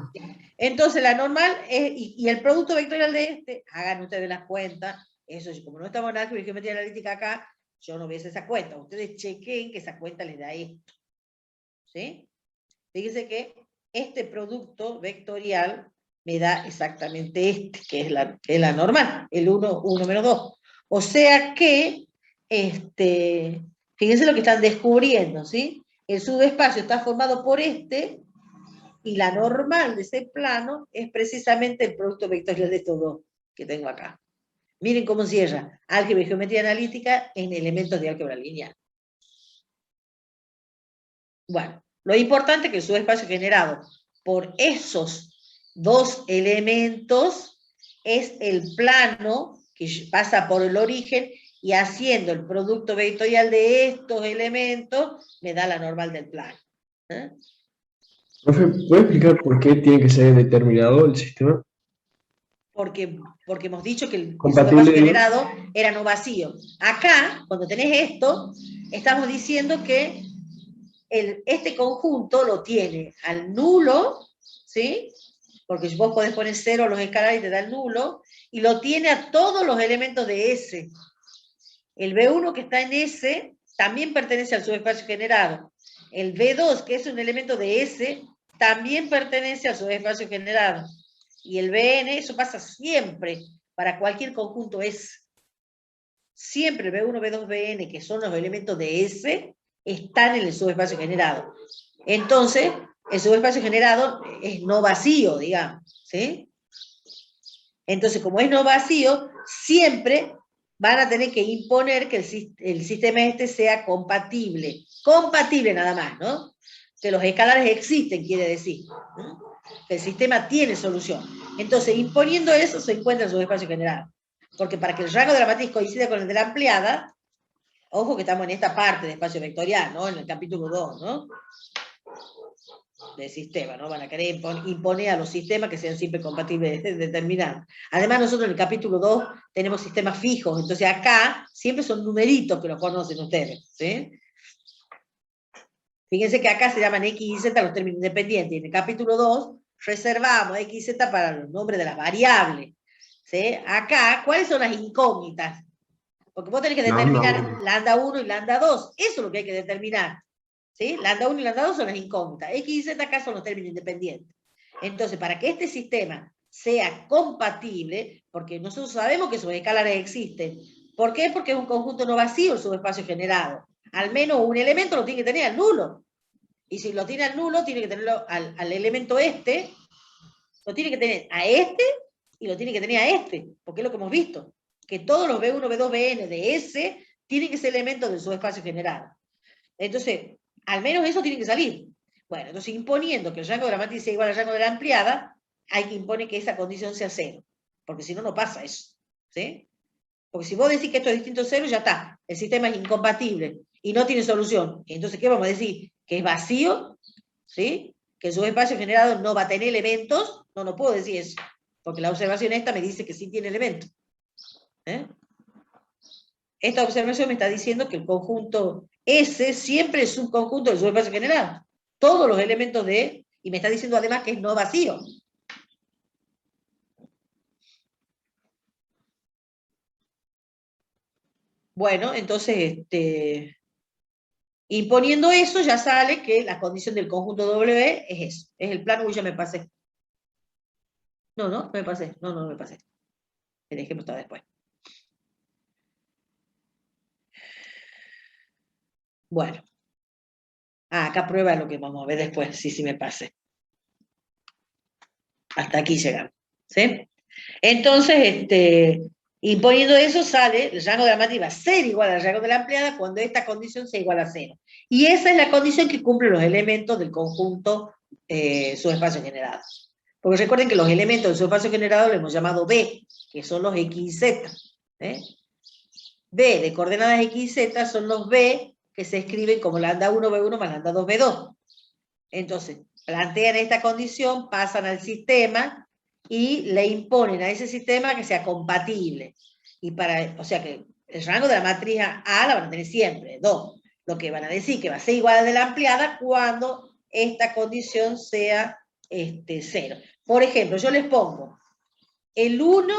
Entonces la normal es, y el producto vectorial de este, hagan ustedes las cuentas, eso como no estamos en álgebra y geometría analítica acá, yo no veo esa cuenta. Ustedes chequen que esa cuenta les da esto. ¿Sí? Fíjense que este producto vectorial me da exactamente este, que es la normal, el 1 menos 2. O sea que, fíjense lo que están descubriendo, ¿sí? El subespacio está formado por este, y la normal de ese plano es precisamente el producto vectorial de estos dos que tengo acá. Miren cómo cierra álgebra y geometría analítica en elementos de álgebra lineal. Bueno, lo importante es que el subespacio generado por esos dos elementos es el plano que pasa por el origen y haciendo el producto vectorial de estos elementos me da la normal del plano. ¿Eh? Profe, ¿puede explicar por qué tiene que ser determinado el sistema? Porque hemos dicho que el Compatible, subespacio digo. generado era no vacío. Acá, cuando tenés esto, estamos diciendo que este conjunto lo tiene al nulo, ¿sí? Porque vos podés poner 0 a los escalares y te da el nulo, y lo tiene a todos los elementos de S. El B1 que está en S también pertenece al subespacio generado. El B2, que es un elemento de S, también pertenece al subespacio generado. Y el Bn, eso pasa siempre, para cualquier conjunto S. Siempre B1, B2, Bn, que son los elementos de S, están en el subespacio generado. Entonces, el subespacio generado es no vacío, digamos, ¿sí? Entonces, como es no vacío, siempre van a tener que imponer que el sistema este sea compatible. Compatible nada más, ¿no? Que los escalares existen, quiere decir, ¿no? Que el sistema tiene solución. Entonces, imponiendo eso, se encuentra el subespacio generado. Porque para que el rango de la matriz coincida con el de la ampliada, ojo que estamos en esta parte de espacio vectorial, ¿no? En el capítulo 2, ¿no? Del sistema, ¿no? Van a querer imponer a los sistemas que sean siempre compatibles determinados. Además, nosotros en el capítulo 2 tenemos sistemas fijos, entonces acá siempre son numeritos que los conocen ustedes, ¿sí? Fíjense que acá se llaman X y Z los términos independientes, y en el capítulo 2 reservamos X y Z para los nombres de las variables, ¿sí? Acá, ¿cuáles son las incógnitas? Porque vos tenés que determinar lambda 1 y lambda 2, eso es lo que hay que determinar. ¿Sí? Lambda 1 y lambda 2 son las incógnitas. X y Z acá son los términos independientes. Entonces, para que este sistema sea compatible, porque nosotros sabemos que sus escalares existen. ¿Por qué? Porque es un conjunto no vacío el subespacio generado. Al menos un elemento lo tiene que tener al nulo. Y si lo tiene al nulo, tiene que tenerlo al elemento este, lo tiene que tener a este y lo tiene que tener a este, porque es lo que hemos visto. Que todos los B1, B2, Bn de S tienen que ser elementos del subespacio generado. Entonces, al menos eso tiene que salir. Bueno, entonces imponiendo que el rango de la matriz sea igual al rango de la ampliada, hay que imponer que esa condición sea 0. Porque si no, no pasa eso. ¿Sí? Porque si vos decís que esto es distinto a 0, ya está. El sistema es incompatible y no tiene solución. Entonces, ¿qué vamos a decir? Que es vacío, ¿sí? Que el subespacio generado no va a tener elementos. No puedo decir eso. Porque la observación esta me dice que sí tiene elementos. ¿Eh? Esta observación me está diciendo que el conjunto S siempre es un conjunto del subespacio generado. Todos los elementos de... Y me está diciendo además que es no vacío. Bueno, entonces, imponiendo eso, ya sale que la condición del conjunto W es eso. Es el plano. Uy, ya me pasé. No me pasé. No me pasé. Me dejemos hasta después. Bueno. Acá prueba lo que vamos a ver después, sí me pasé. Hasta aquí llegamos. ¿Sí? Entonces, imponiendo eso sale, el rango de la matriz va a ser igual al rango de la ampliada cuando esta condición sea igual a 0. Y esa es la condición que cumplen los elementos del conjunto subespacio generado. Porque recuerden que los elementos del subespacio generado los hemos llamado B, que son los X y Z. B de coordenadas X y Z son los B que se escriben como lambda 1, B1 más lambda 2, B2. Entonces, plantean esta condición, pasan al sistema y le imponen a ese sistema que sea compatible. Y o sea que el rango de la matriz A la van a tener siempre, 2. Lo que van a decir que va a ser igual al de la ampliada cuando esta condición sea 0. Por ejemplo, yo les pongo el 1,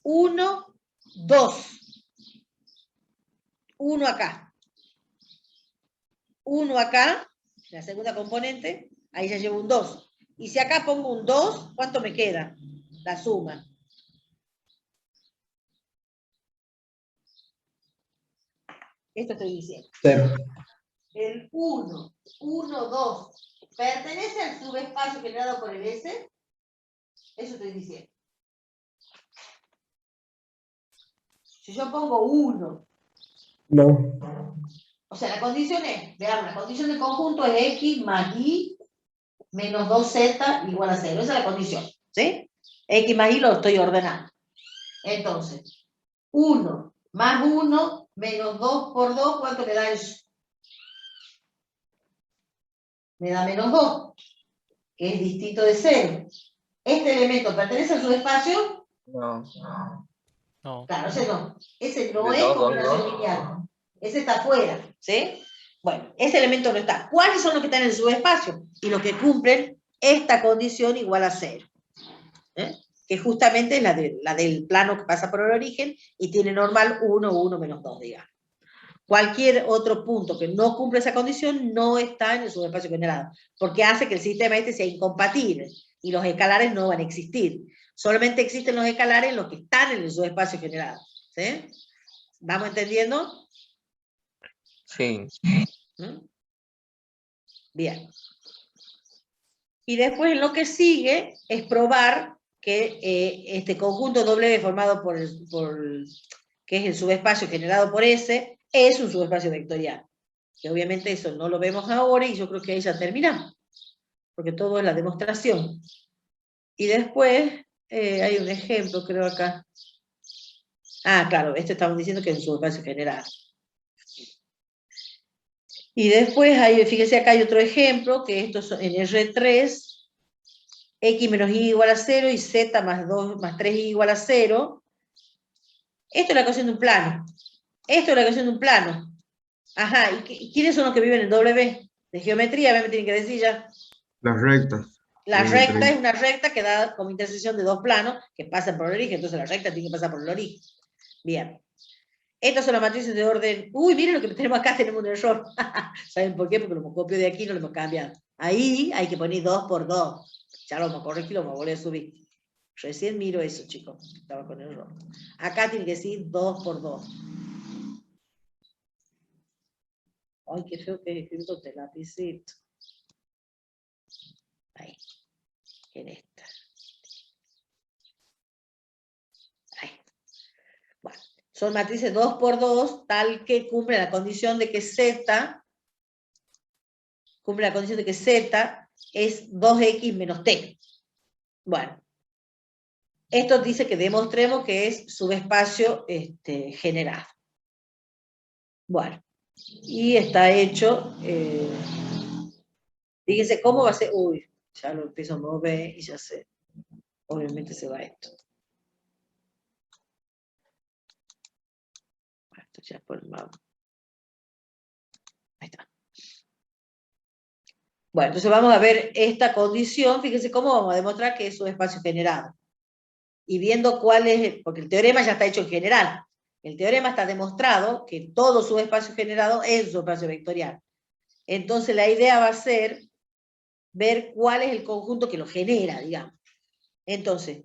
1, 2. 1 acá. 1 acá, la segunda componente, ahí ya llevo un 2. Y si acá pongo un 2, ¿cuánto me queda? La suma. Esto estoy diciendo. 0. El 1, 1, 2, ¿pertenece al subespacio generado por el S? Eso estoy diciendo. Si yo pongo 1, No. o sea, la condición es, veamos, la condición del conjunto es X más Y menos 2Z igual a 0. Esa es la condición, ¿sí? X más Y lo estoy ordenando. Entonces, 1 más 1 menos 2 por 2, ¿cuánto me da eso? Me da menos 2, que es distinto de 0. ¿Este elemento pertenece al subespacio? No. No. Claro, ese no. Ese no De es dos, combinación ¿no? lineal. Ese está afuera, ¿sí? Bueno, ese elemento no está. ¿Cuáles son los que están en el subespacio? Y los que cumplen esta condición igual a 0. Que justamente es la del plano que pasa por el origen y tiene normal 1, 1 menos 2, digamos. Cualquier otro punto que no cumple esa condición no está en el subespacio generado, porque hace que el sistema sea incompatible y los escalares no van a existir. Solamente existen los escalares los que están en el subespacio generado. ¿Sí? ¿Vamos entendiendo? Sí. Bien. Y después lo que sigue es probar que este conjunto W formado que es el subespacio generado por S, es un subespacio vectorial. Que obviamente eso no lo vemos ahora y yo creo que ahí ya terminamos. Porque todo es la demostración. Y después hay un ejemplo, creo acá. Ah, claro, esto estamos diciendo que es un subespacio generado. Y después, fíjense acá hay otro ejemplo, que esto es en R3, X menos Y igual a 0 y Z más 2 más 3Y igual a 0. Esto es la ecuación de un plano. Esto es la ecuación de un plano. Ajá, ¿y quiénes son los que viven en W? De geometría, me tienen que decir ya. Las rectas. La Vienen recta tres. es una recta que da como intersección de dos planos que pasan por el origen, entonces la recta tiene que pasar por el origen. Bien. Estas son las matrices de orden... Uy, miren lo que tenemos acá, tenemos un error. ¿Saben por qué? Porque lo hemos copiado de aquí y no lo hemos cambiado. Ahí hay que poner 2 por 2. Ya lo vamos a corregir, lo vamos a volver a subir. Recién miro eso, chicos. Estaba con error. Acá tiene que decir 2 por 2. Ay, qué feo que he escrito este lapicito. Ahí. En esta. Ahí. Bueno. Son matrices 2 por 2, tal que cumple la condición de que Z, es 2X menos T. Bueno, esto dice que demostremos que es subespacio generado. Bueno, y está hecho, fíjense cómo va a ser, uy, ya lo empiezo a mover y ya sé, obviamente se va esto. Esto ya por el mapa. Ahí está. Bueno, entonces vamos a ver esta condición, fíjense cómo vamos a demostrar que es subespacio generado. Y viendo cuál es, porque el teorema ya está hecho en general. El teorema está demostrado que todo subespacio generado es un subespacio vectorial. Entonces la idea va a ser ver cuál es el conjunto que lo genera, digamos. Entonces,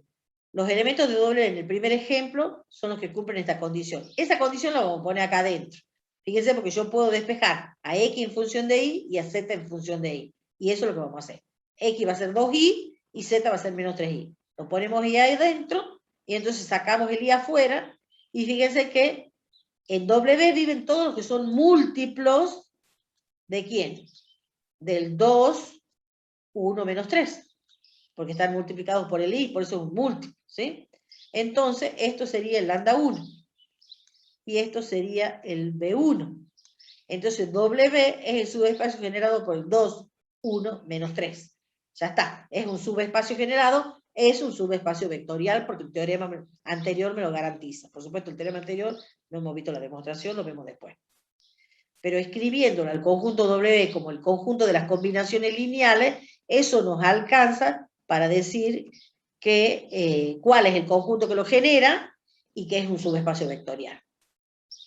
los elementos de doble en el primer ejemplo son los que cumplen esta condición. Esa condición la vamos a poner acá adentro. Fíjense, porque yo puedo despejar a X en función de Y y a Z en función de Y. Y eso es lo que vamos a hacer. X va a ser 2Y y Z va a ser menos 3Y. Lo ponemos Y ahí dentro y entonces sacamos el Y afuera y fíjense que en W viven todos los que son múltiplos ¿de quién? Del 2, 1 menos 3. Porque están multiplicados por el I, por eso es un múltiplo, ¿sí? Entonces, esto sería el lambda 1. Y esto sería el B1. Entonces, W es el subespacio generado por el 2, 1, menos 3. Ya está, es un subespacio generado, es un subespacio vectorial porque el teorema anterior me lo garantiza. Por supuesto, el teorema anterior no hemos visto la demostración, lo vemos después. Pero escribiéndolo al conjunto W como el conjunto de las combinaciones lineales, eso nos alcanza para decir que, cuál es el conjunto que lo genera y que es un subespacio vectorial.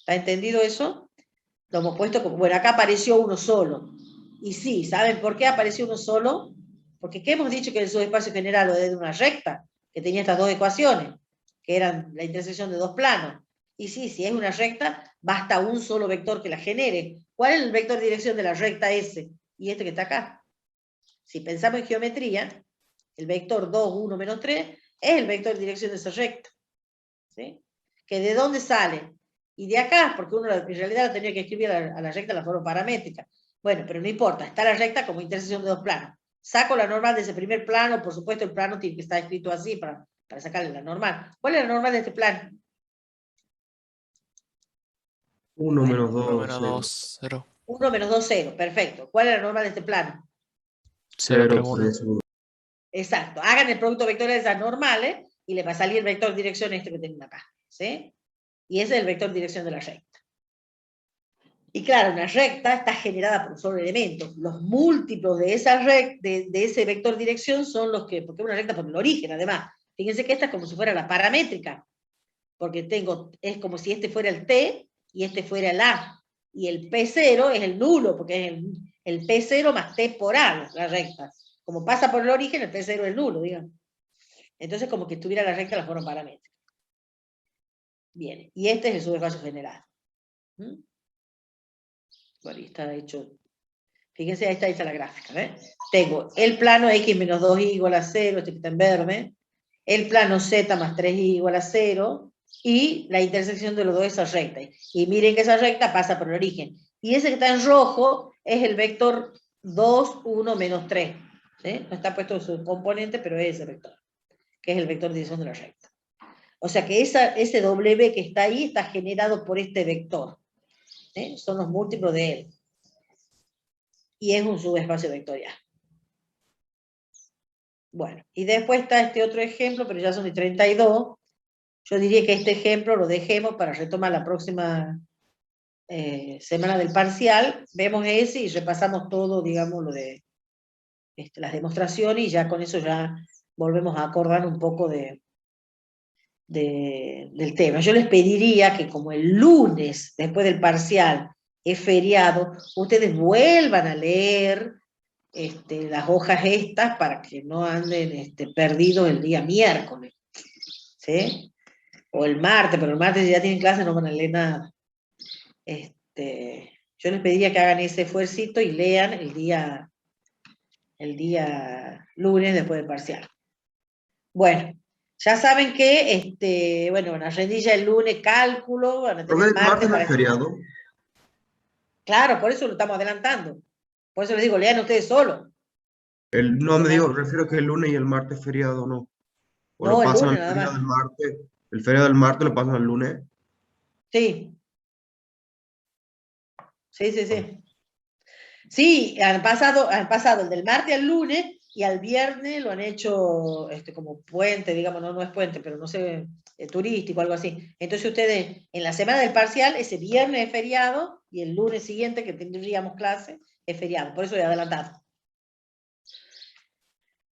¿Está entendido eso? Lo hemos puesto como, bueno, acá apareció uno solo. Y sí, ¿saben por qué apareció uno solo? Porque ¿qué hemos dicho que el subespacio general es de una recta, que tenía estas dos ecuaciones, que eran la intersección de dos planos? Y sí, si es una recta, basta un solo vector que la genere. ¿Cuál es el vector de dirección de la recta S? Y este que está acá. Si pensamos en geometría, el vector 2, 1, menos 3, es el vector de dirección de esa recta. ¿Sí? ¿Que de dónde sale? Y de acá, porque uno en realidad la tenía que escribir a la recta de la forma paramétrica. Bueno, pero no importa, está la recta como intersección de dos planos. Saco la normal de ese primer plano, por supuesto el plano tiene que estar escrito así para sacarle la normal. ¿Cuál es la normal de este plano? 1 menos 2, 1 menos 0. 2, 0. 1 menos 2, 0, perfecto. ¿Cuál es la normal de este plano? 0, 0, 3, 1. Exacto, hagan el producto vectorial de esas normales y le va a salir el vector dirección este que tengo acá. ¿Sí? Y ese es el vector dirección de la recta. Y claro, una recta está generada por un solo elemento. Los múltiplos de esa de ese vector dirección son los que, porque es una recta por el origen, además. Fíjense que esta es como si fuera la paramétrica, porque es como si este fuera el T y este fuera el A. Y el P0 es el nulo, porque es el P0 más T por A, la recta. Como pasa por el origen, el P0 es el nulo, digamos. Entonces, como que estuviera la recta en la forma paramétrica. Bien, y este es el subespacio general. Bueno, y está hecho. Fíjense, ahí está hecha la gráfica. ¿Eh? Tengo el plano X menos 2y igual a 0, este que está en verde, el plano Z más 3y igual a 0, y la intersección de los dos, esa recta. Y miren que esa recta pasa por el origen. Y ese que está en rojo es el vector 2, 1, menos 3. ¿Sí? No está puesto su componente, pero es ese vector, que es el vector de dirección de la recta. O sea que ese W que está ahí está generado por este vector. Son los múltiplos de él. Y es un subespacio vectorial. Bueno, y después está este otro ejemplo, pero ya son de 32. Yo diría que este ejemplo lo dejemos para retomar la próxima semana del parcial. Vemos ese y repasamos todo, digamos, lo de las demostraciones, y ya con eso ya volvemos a acordar un poco del tema. Yo les pediría que como el lunes, después del parcial, es feriado, ustedes vuelvan a leer las hojas estas para que no anden perdidos el día miércoles, ¿sí? O el martes, pero el martes si ya tienen clase no van a leer nada. Yo les pediría que hagan ese esfuercito y lean el día lunes después del parcial. Bueno, ya saben que, bueno, van a rendir ya el lunes cálculo, van a tener ¿El martes no para es feriado? Claro, por eso lo estamos adelantando. Por eso les digo, lean ustedes solos. No, refiero a que el lunes y el martes es feriado, ¿no? O No, lo el pasan lunes al nada feriado más. del martes. El feriado del martes lo pasan al lunes. Sí. Sí, sí, sí. Sí, han pasado el del martes al lunes y al viernes lo han hecho como puente, digamos, no es puente, pero no sé, turístico, algo así. Entonces ustedes, en la semana del parcial, ese viernes es feriado y el lunes siguiente, que tendríamos clase, es feriado. Por eso he adelantado.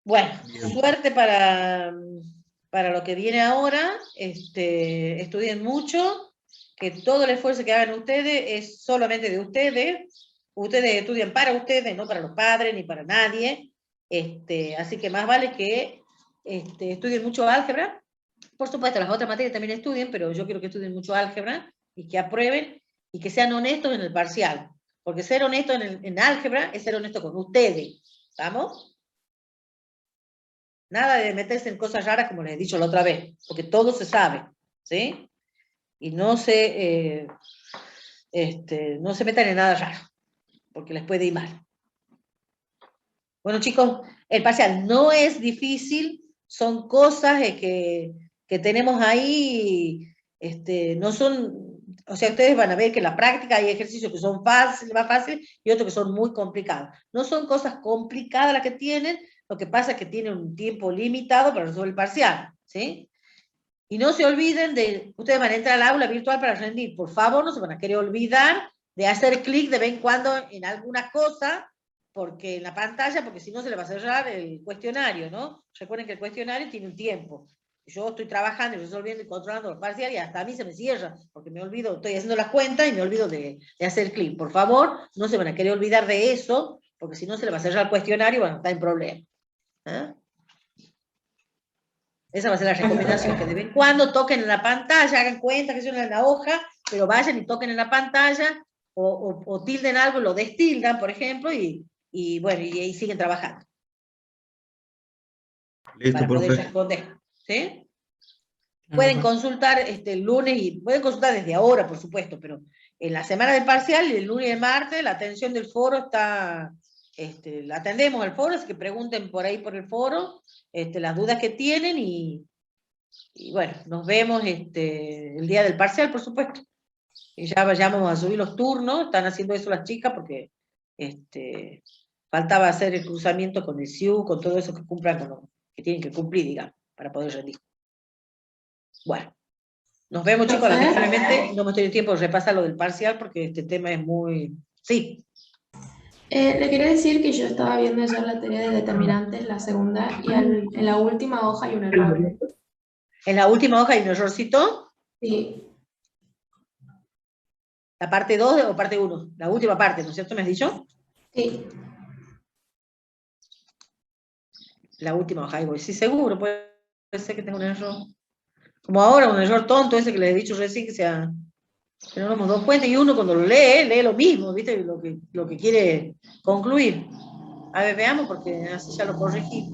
Bueno, Bien. suerte para lo que viene ahora. Estudien mucho, que todo el esfuerzo que hagan ustedes es solamente de ustedes. Ustedes estudian para ustedes, no para los padres ni para nadie. Así que más vale que estudien mucho álgebra. Por supuesto, las otras materias también estudien, pero yo quiero que estudien mucho álgebra y que aprueben y que sean honestos en el parcial. Porque ser honesto en álgebra es ser honesto con ustedes. ¿Estamos? Nada de meterse en cosas raras como les he dicho la otra vez, porque todo se sabe, ¿sí? Y no se metan en nada raro, porque les puede ir mal. Bueno, chicos, el parcial no es difícil, son cosas que tenemos ahí, no son, o sea, ustedes van a ver que en la práctica hay ejercicios que son más fáciles y otros que son muy complicados. No son cosas complicadas las que tienen, Lo que pasa es que tiene un tiempo limitado para resolver el parcial, ¿sí? Y no se olviden de, ustedes van a entrar al aula virtual para rendir, por favor, no se van a querer olvidar de hacer clic de vez en cuando en alguna cosa, porque en la pantalla, porque si no se le va a cerrar el cuestionario, ¿no? Recuerden que el cuestionario tiene un tiempo. Yo estoy trabajando y resolviendo y controlando los parciales y hasta a mí se me cierra, porque me olvido, estoy haciendo las cuentas y me olvido de hacer clic. Por favor, no se van a querer olvidar de eso, porque si no se le va a cerrar el cuestionario y van a estar en problemas. ¿Eh? Esa va a ser la recomendación, que de vez en cuando toquen en la pantalla, hagan cuenta que son en la hoja, pero vayan y toquen en la pantalla, o tilden algo, lo destildan, por ejemplo, y bueno, y siguen trabajando. Listo, Para poder profe. responder. ¿Sí? Pueden consultar el lunes, y pueden consultar desde ahora, por supuesto, pero en la semana del parcial, el lunes y el martes, la atención del foro está, la atendemos al foro, así que pregunten por ahí por el foro, las dudas que tienen, y bueno, nos vemos el día del parcial, por supuesto. Y ya vayamos a subir los turnos, están haciendo eso las chicas, porque faltaba hacer el cruzamiento con el SIU, con todo eso que cumplan con lo que tienen que cumplir, digamos, para poder rendir. Bueno, nos vemos, chicos. Lamentablemente no hemos tenido tiempo de repasar lo del parcial porque este tema es muy... Sí. Le quería decir que yo estaba viendo ya la teoría de determinantes, la segunda, y en la última hoja hay un error. En la última hoja hay un errorcito. Sí. ¿La parte 2 o parte 1? La última parte, ¿no es cierto? ¿Me has dicho? Sí. La última hoja, ahí voy. Sí, seguro, puede ser que tenga un error. Como ahora, un error tonto ese que les he dicho recién, que no nos hemos dado cuenta, y uno cuando lo lee lo mismo, ¿viste? Lo que quiere concluir. A ver, veamos, porque así ya lo corregí.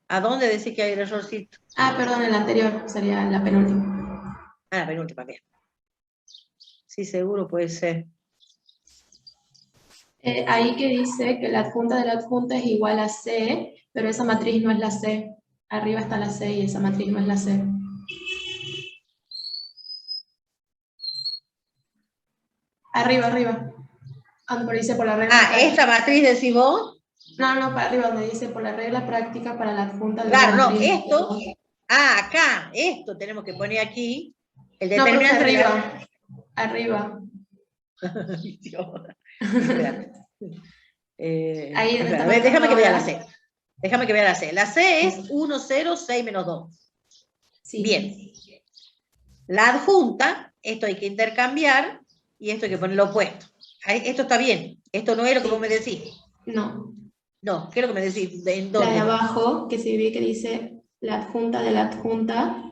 ¿A dónde decís que hay el errorcito? Ah, perdón, el anterior, sería la penúltima. Ah, la penúltima, bien. Sí, seguro puede ser. Ahí que dice que la adjunta de la adjunta es igual a C, pero esa matriz no es la C. Arriba está la C y esa matriz no es la C. Arriba, arriba. Donde dice por la regla práctica. ¿Esta matriz decís vos? No, para arriba, donde dice por la regla práctica para la adjunta de Claro, una no, matriz. esto. Acá, esto tenemos que poner aquí. El No, profe, determinante. arriba. Arriba. Ahí donde está. A ver, déjame que vea la C. Déjame que vea la C. La C es 1, 0, 6 menos 2. Sí. Bien. La adjunta, esto hay que intercambiar y esto hay que poner lo opuesto. Esto está bien. Esto no es lo que vos me decís. No. No, ¿qué es lo que me decís? ¿En La dónde? de abajo, que se ve que dice la adjunta de la adjunta,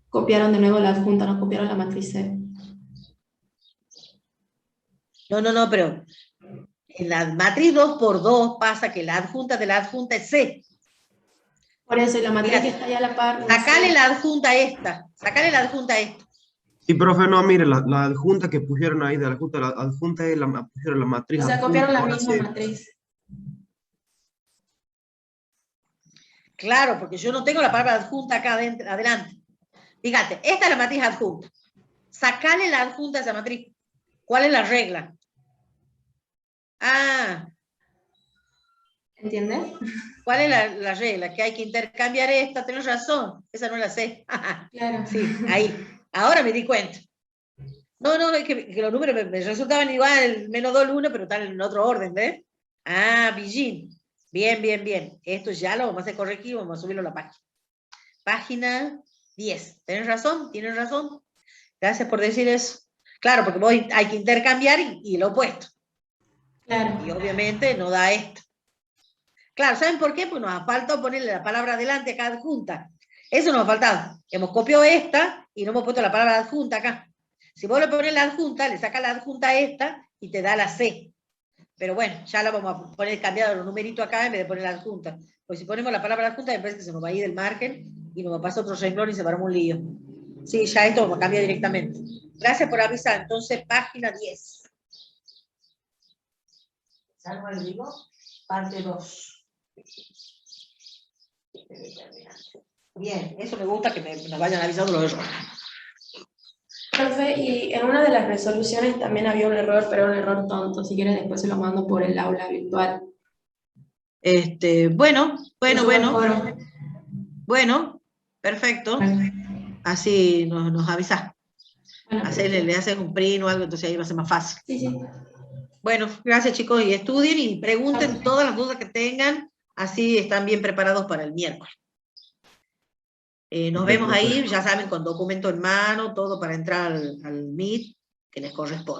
copiaron de nuevo la adjunta, no copiaron la matriz C. No, pero en la matriz 2 por 2 pasa que la adjunta de la adjunta es C. Por eso, y la matriz Fíjate, que está ahí a la par. sacale la adjunta a esta. Sacale la adjunta a esta. Y profe, no, mire, la adjunta que pusieron ahí de la adjunta es pusieron la matriz. O sea, adjunta, copiaron la ahora misma sí. matriz. Claro, porque yo no tengo la palabra adjunta acá adentro, adelante. Fíjate, esta es la matriz adjunta. Sacale la adjunta a esa matriz. ¿Cuál es la regla? ¿Entiendes? ¿Cuál es la regla? Que hay que intercambiar esta, tenés razón. Esa no la sé. Claro. Sí, ahí. Ahora me di cuenta. No, es que los números me resultaban igual, menos 2 el 1, pero están en otro orden, ¿ves? Billín. Bien. Esto ya lo vamos a hacer corregir, vamos a subirlo a la página. Página 10. ¿Tenés razón? ¿Tienes razón? Gracias por decir eso. Claro, porque hay que intercambiar y lo opuesto. Claro. Y obviamente no da esto. Claro, ¿saben por qué? Porque nos ha faltado ponerle la palabra adelante a cada adjunta. Eso nos ha faltado. Hemos copiado esta y no hemos puesto la palabra adjunta acá. Si vos le pones la adjunta, le sacas la adjunta a esta y te da la C. Pero bueno, ya la vamos a poner cambiado los numeritos acá en vez de poner la adjunta. Pues si ponemos la palabra adjunta, me parece que se nos va a ir del margen y nos va a pasar otro renglón y se va a armar un lío. Sí, ya esto vamos a cambiar directamente. Gracias por avisar. Entonces, página 10. ¿Salgo al vivo? Parte 2. Bien, eso me gusta que nos vayan avisando los errores. Profe, y en una de las resoluciones también había un error, pero un error tonto. Si quieres después se lo mando por el aula virtual. Bueno, perfecto. Así nos avisás. Le haces un print o algo, entonces ahí va a ser más fácil. Sí. Bueno, gracias chicos, y estudien y pregunten todas las dudas que tengan, así están bien preparados para el miércoles. Nos vemos ahí, ya saben, con documento en mano, todo para entrar al Meet que les corresponde.